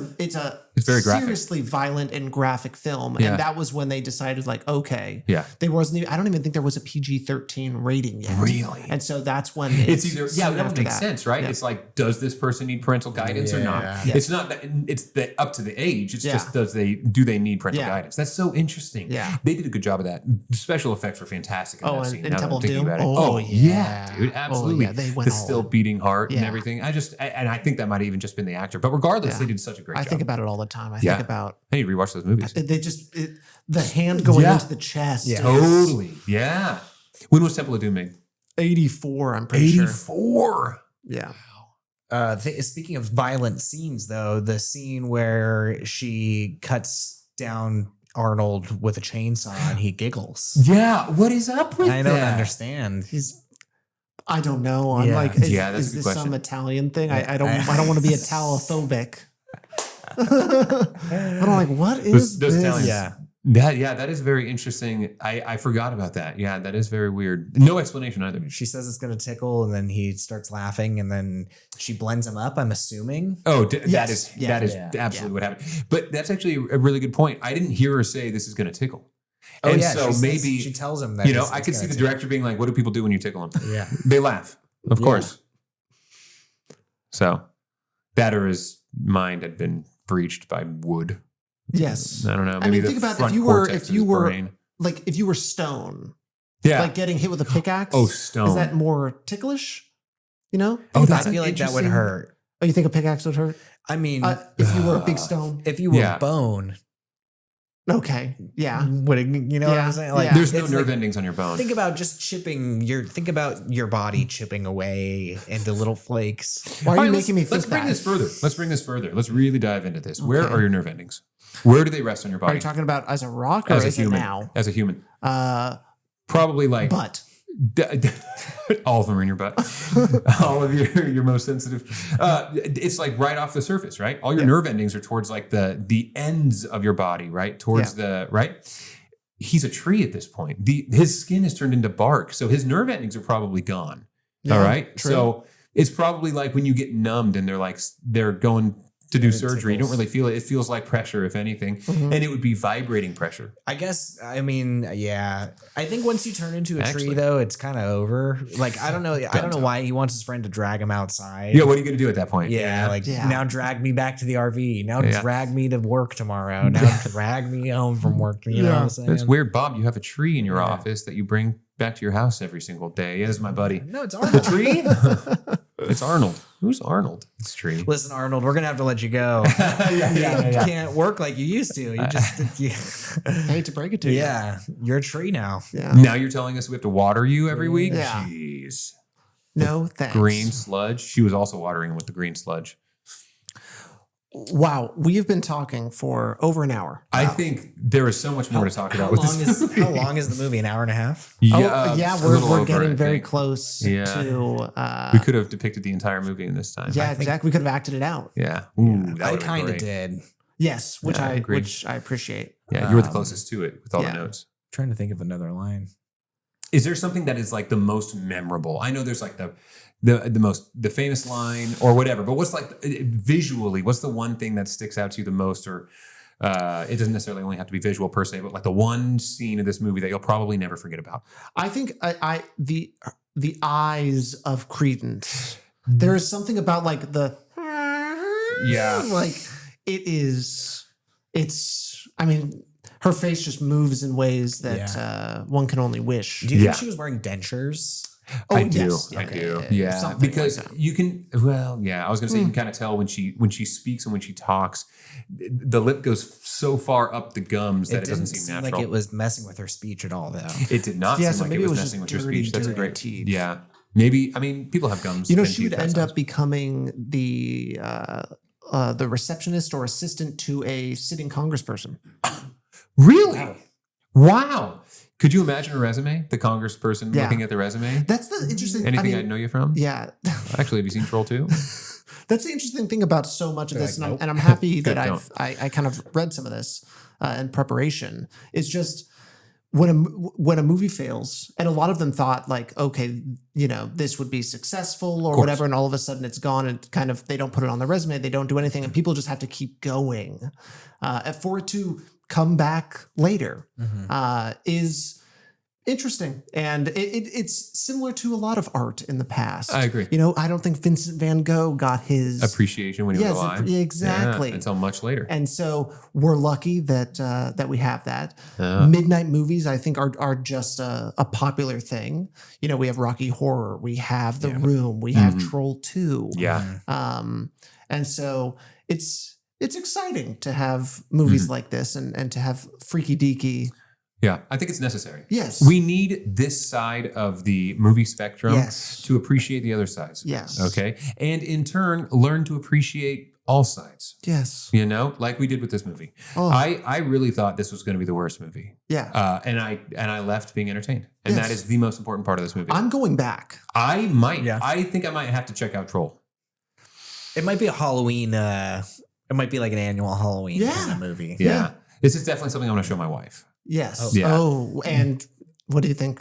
very graphic. seriously violent and graphic film, Yeah. and that was when they decided like, okay, Yeah. there wasn't. Even, I don't even think there was a PG-13 rating yet. Really? And so that's when It's either soon that would after make sense, right? Yeah. It's like, does this person need parental guidance or not? Yeah. It's not that it's the up to the age. It's Yeah. just do they need parental Yeah. guidance? That's so interesting. Yeah. They did a good job of that. The special effects were fantastic in Oh, that and scene. in now that Temple I'm of thinking Doom? about it. Oh, yeah, dude, yeah. absolutely. Oh, yeah, they went the all still in. beating heart and Yeah. everything. I think that might have even just been the actor. But regardless, Yeah. they did such a great I job. think about it all the time. I Yeah. think about I need to rewatch those movies. they just the hand going Yeah. into the chest. Yeah. is Totally. Yeah. When was Temple of Doom made? 84. I'm pretty sure. 84. Yeah. Speaking of violent scenes, though, the scene where she cuts down Arnold with a chainsaw and he giggles. Yeah. What is up with I don't that? understand. I don't know. I'm Yeah. like, Yeah, that's is a good this some question. Italian thing? Yeah. I don't want to be Italophobic. But I'm like, what is Those this? Italians. Yeah. That is very interesting. I forgot about that. Yeah, that is very weird. No explanation either. She says it's going to tickle, and then he starts laughing, and then she blends him up, I'm assuming. Oh, Yes. that is Yeah. that is Yeah. absolutely what happened. But that's actually a really good point. I didn't hear her say this is going to tickle. Oh, And yeah. so she says- maybe she tells him that. you know, it's I could see gonna the tickle. director being like, "What do people do when you tickle them?" Yeah. They laugh, of Yeah. course. So that or his mind had been breached by wood. Yes. I don't know. I Maybe mean, the think about front if you were cortex of his brain. like if you were stone, Yeah. like getting hit with a pickaxe. Oh, stone. Is that more ticklish? You know? Oh, Think that's I about it. feel like that would Interesting. hurt. Oh, you think a pickaxe would hurt? I mean, If you were a big stone. if you were Yeah. bone, Okay. Yeah. would it, you know what Yeah. I'm saying? Like, Yeah. There's no it's nerve like- endings on your bone. Think about just think about your body chipping away into little flakes. Why are All you right, making me think let's bring that? this further. Let's bring this further. Let's really dive into this. Where Okay. are your nerve endings? Where do they rest on your Are body? you talking about as a rock or as a is human? it now? As a human. Uh, Probably like butt. all of them are in your butt. All of your most sensitive. It's like right off the surface, right? All your Yeah. nerve endings are towards like the ends of your body, right? Towards the right. He's a tree at this point. His skin is turned into bark, so his nerve endings are probably gone. Yeah, all right. true. So it's probably like when you get numbed and they're going to do It surgery. You don't tickles. really feel it. It feels like pressure, if anything, Mhm. and it would be vibrating pressure. I guess. I mean, yeah. I think once you turn into a Actually. tree, though, it's kind of over. Like I don't know. I don't know Done. why he wants his friend to drag him outside. Yeah. What are you going to do at that point? Yeah, like Yeah. now drag me back to the RV. Now Yeah. drag me to work tomorrow. Now drag me home from work. You know what I'm saying? That's weird, Bob. You have a tree in your Yeah. office that you bring back to your house every single day. It is my buddy. No, it's The Arnold. tree? It's Arnold. Who's Arnold? It's Tree. Listen, Arnold, we're gonna have to let you go. You can't work like you used to. You just, I hate to break it to you. yeah, you're a tree now. Yeah. Now you're telling us we have to water you every week? Yeah. Jeez. No thanks. Green sludge. She was also watering him with the green sludge. Wow. We have been talking for over an hour. I think there is so much more to talk How about with long this is movie. how long is the movie? An hour and a half? Yeah, a we're little over, getting I very think. close Yeah. to. We could have depicted the entire movie in this time. Yeah, I think- exactly. We could have acted it out. Yeah. Ooh, that I would've been kind of great. did. Yes, which Yeah, I agree. I appreciate. Yeah, you were the Um, closest to it with all yeah. the notes. Trying to think of another line. Is there something that is like the most memorable? I know there's like the famous line or whatever, but what's like visually, what's the one thing that sticks out to you the most? Or it doesn't necessarily only have to be visual per se, but like the one scene of this movie that you'll probably never forget about. I think the eyes of Credence. There is something about like the like I mean, her face just moves in ways that one can only wish. Do you think she was wearing dentures? Oh, I do. yes. I do. Yeah. Yeah. Something Because like that. you can, well, yeah, I was going to say, you can kind of tell when she speaks and when she talks, the lip goes so far up the gums that it doesn't seem natural. Like it was messing with her speech at all, though. It did not Yeah, seem so like maybe it it was was messing with just her speech. That's a dirty great teeth. Yeah. Maybe, I mean, people have gums. You know, and she would teeth, that end sounds- up becoming the receptionist or assistant to a sitting congressperson. Really? Wow. Could you imagine a resume? The congressperson Yeah. looking at the resume? That's the interesting. Anything I'd know you from? Yeah. Actually, have you seen Troll 2? That's the interesting thing about so much of You're this, like, and I'm happy that Good, I kind of read some of this in preparation. It's just when a movie fails, and a lot of them thought like, okay, you know, this would be successful or whatever, and all of a sudden it's gone, and kind of they don't put it on the resume, they don't do anything, and people just have to keep going. For it to come back later is interesting, and it's similar to a lot of art in the past. I agree. You know, I don't think Vincent van Gogh got his Appreciation when he was alive. exactly. Yeah, until much later. And so we're lucky that we have that. Yeah. Midnight movies, I think, are just a popular thing. You know, we have Rocky Horror, we have The Room, we have Troll 2. Yeah. And so it's exciting to have movies like this and to have freaky deaky. Yeah, I think it's necessary. Yes. We need this side of the movie spectrum Yes. to appreciate the other sides. Yes. Okay. And in turn, learn to appreciate all sides. Yes. You know, like we did with this movie. Oh. I really thought this was going to be the worst movie. Yeah. And I left being entertained. And Yes. that is the most important part of this movie. I'm going back. I might. Yeah. I think I might have to check out Troll. It might be a Halloween. It might be like an annual Halloween kind of movie. Yeah. This is definitely something I'm going to show my wife. Yes. Oh. Yeah. Oh, and what do you think?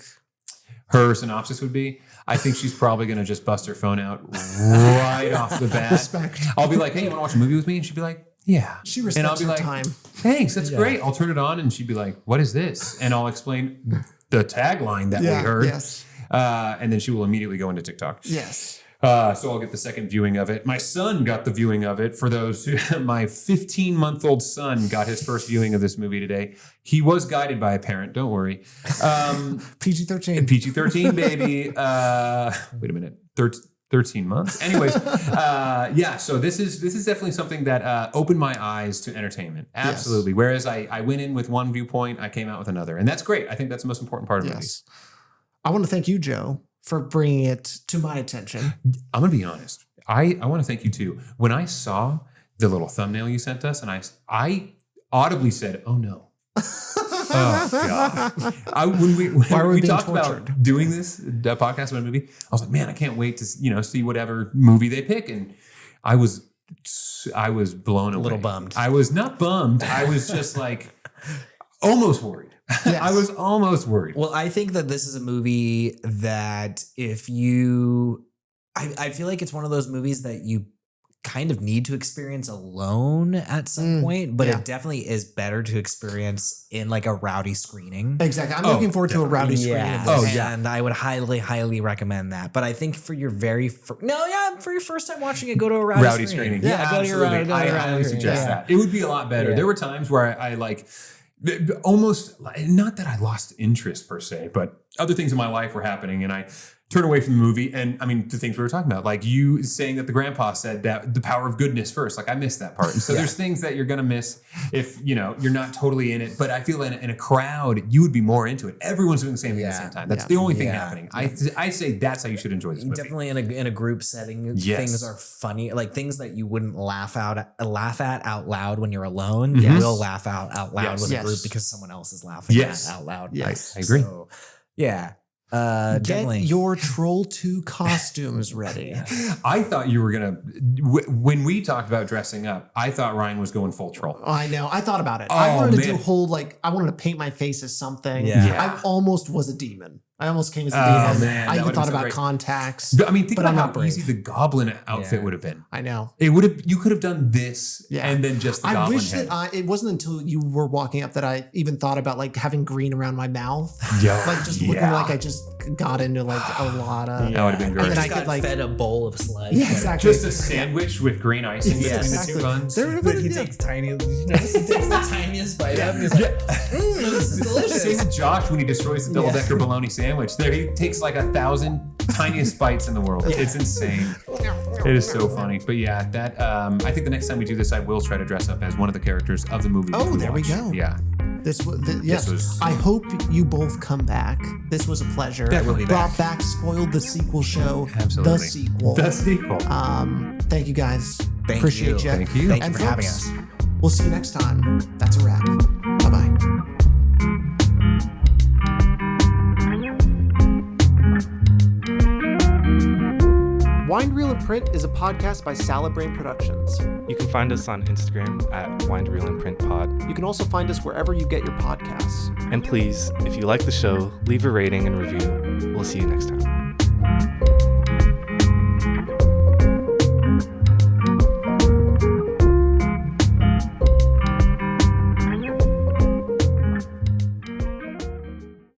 Her synopsis would be, I think she's probably going to just bust her phone out right off the bat. Respect. I'll be like, hey, you want to watch a movie with me? And she'd be like, yeah. She And I'll respects be her like, time. thanks, that's great. I'll turn it on and she'd be like, what is this? And I'll explain the tagline that we heard. Yes. And then she will immediately go into TikTok. Yes. So I'll get the second viewing of it. My son got the viewing of it. For those who, my 15-month-old son got his first viewing of this movie today. He was guided by a parent. Don't worry. PG-13. PG-13, baby. Wait a minute. 13 months. Anyways, yeah. So this is definitely something that opened my eyes to entertainment. Absolutely. Yes. Whereas I went in with one viewpoint, I came out with another, and that's great. I think that's the most important part of movies. I want to thank you, Joe, for bringing it to my attention. I'm gonna be honest. I want to thank you too. When I saw the little thumbnail you sent us, and I audibly said, "Oh no." Oh God! When we talked about doing this podcast about a movie, I was like, man, I can't wait to see whatever movie they pick, and I was blown away. A little bummed. I was not bummed. I was just like almost worried. Yes. I was almost worried. Well, I think that this is a movie that if you, I feel like it's one of those movies that you kind of need to experience alone at some point, but it definitely is better to experience in like a rowdy screening. Exactly. I'm looking forward to a rowdy screening of this. And I would highly, highly recommend that. But I think for your for your first time watching it, go to a rowdy screening. Yeah, go to your absolutely. rowdy I highly suggest yeah. that. It would be a lot better. Yeah. There were times where I like almost, not that I lost interest per se, but other things in my life were happening and I turned away from the movie. And I mean, the things we were talking about, like you saying that the grandpa said that the power of goodness first, like I missed that part. And so there's things that you're going to miss if, you're not totally in it, but I feel in a crowd, you would be more into it. Everyone's doing the same thing at the same time. That's the only thing happening. I say that's how you should enjoy this movie. Definitely in a group setting, things are funny, like things that you wouldn't laugh at out loud when you're alone. You will laugh out loud with a group because someone else is laughing out loud. Yes. I agree. So, yeah. Get Definitely. your Troll 2 costumes ready. I thought you were going to, when we talked about dressing up, I thought Ryan was going full troll. I know. I thought about it. Oh, I wanted to man. do a whole, I wanted to paint my face as something. Yeah. I almost was a demon. I almost came as a Oh, demon. man, I that even would've thought been so about great. contacts. But, I mean, think But I'm about not how brave. easy the goblin outfit Yeah. would have been. I know. It would have. You could have done this Yeah. and then just the I goblin wish head. that it wasn't until you were walking up that I even thought about having green around my mouth. Yeah. Just looking like I just like got into like a lot of. That would have been great. And then I Just got could like fed a bowl of sludge. yeah, exactly. Just a sandwich with green icing between Exactly. the two buns. But he takes tiny. You notice he takes the tiniest bite out, and he's like, "This is delicious." Same with Josh when he destroys the double-decker bologna sandwich. There, he takes like 1,000 tiniest bites in the world. It's insane. It is so funny. But yeah, that I think the next time we do this, I will try to dress up as one of the characters of the movie. Oh, there we go. Yeah. This was yes. was- I hope you both come back. This was a pleasure. Definitely Brought back Spoiled the Sequel Show. Absolutely. The sequel. The sequel. Thank you guys. Thank Appreciate you. you. Thank you. Thank you And for having folks, us. We'll see you next time. That's a wrap. Bye bye. Wind Reel and Print is a podcast by Salad Brain Productions. You can find us on Instagram at Wind Reel and Print Pod. You can also find us wherever you get your podcasts. And please, if you like the show, leave a rating and review. We'll see you next time.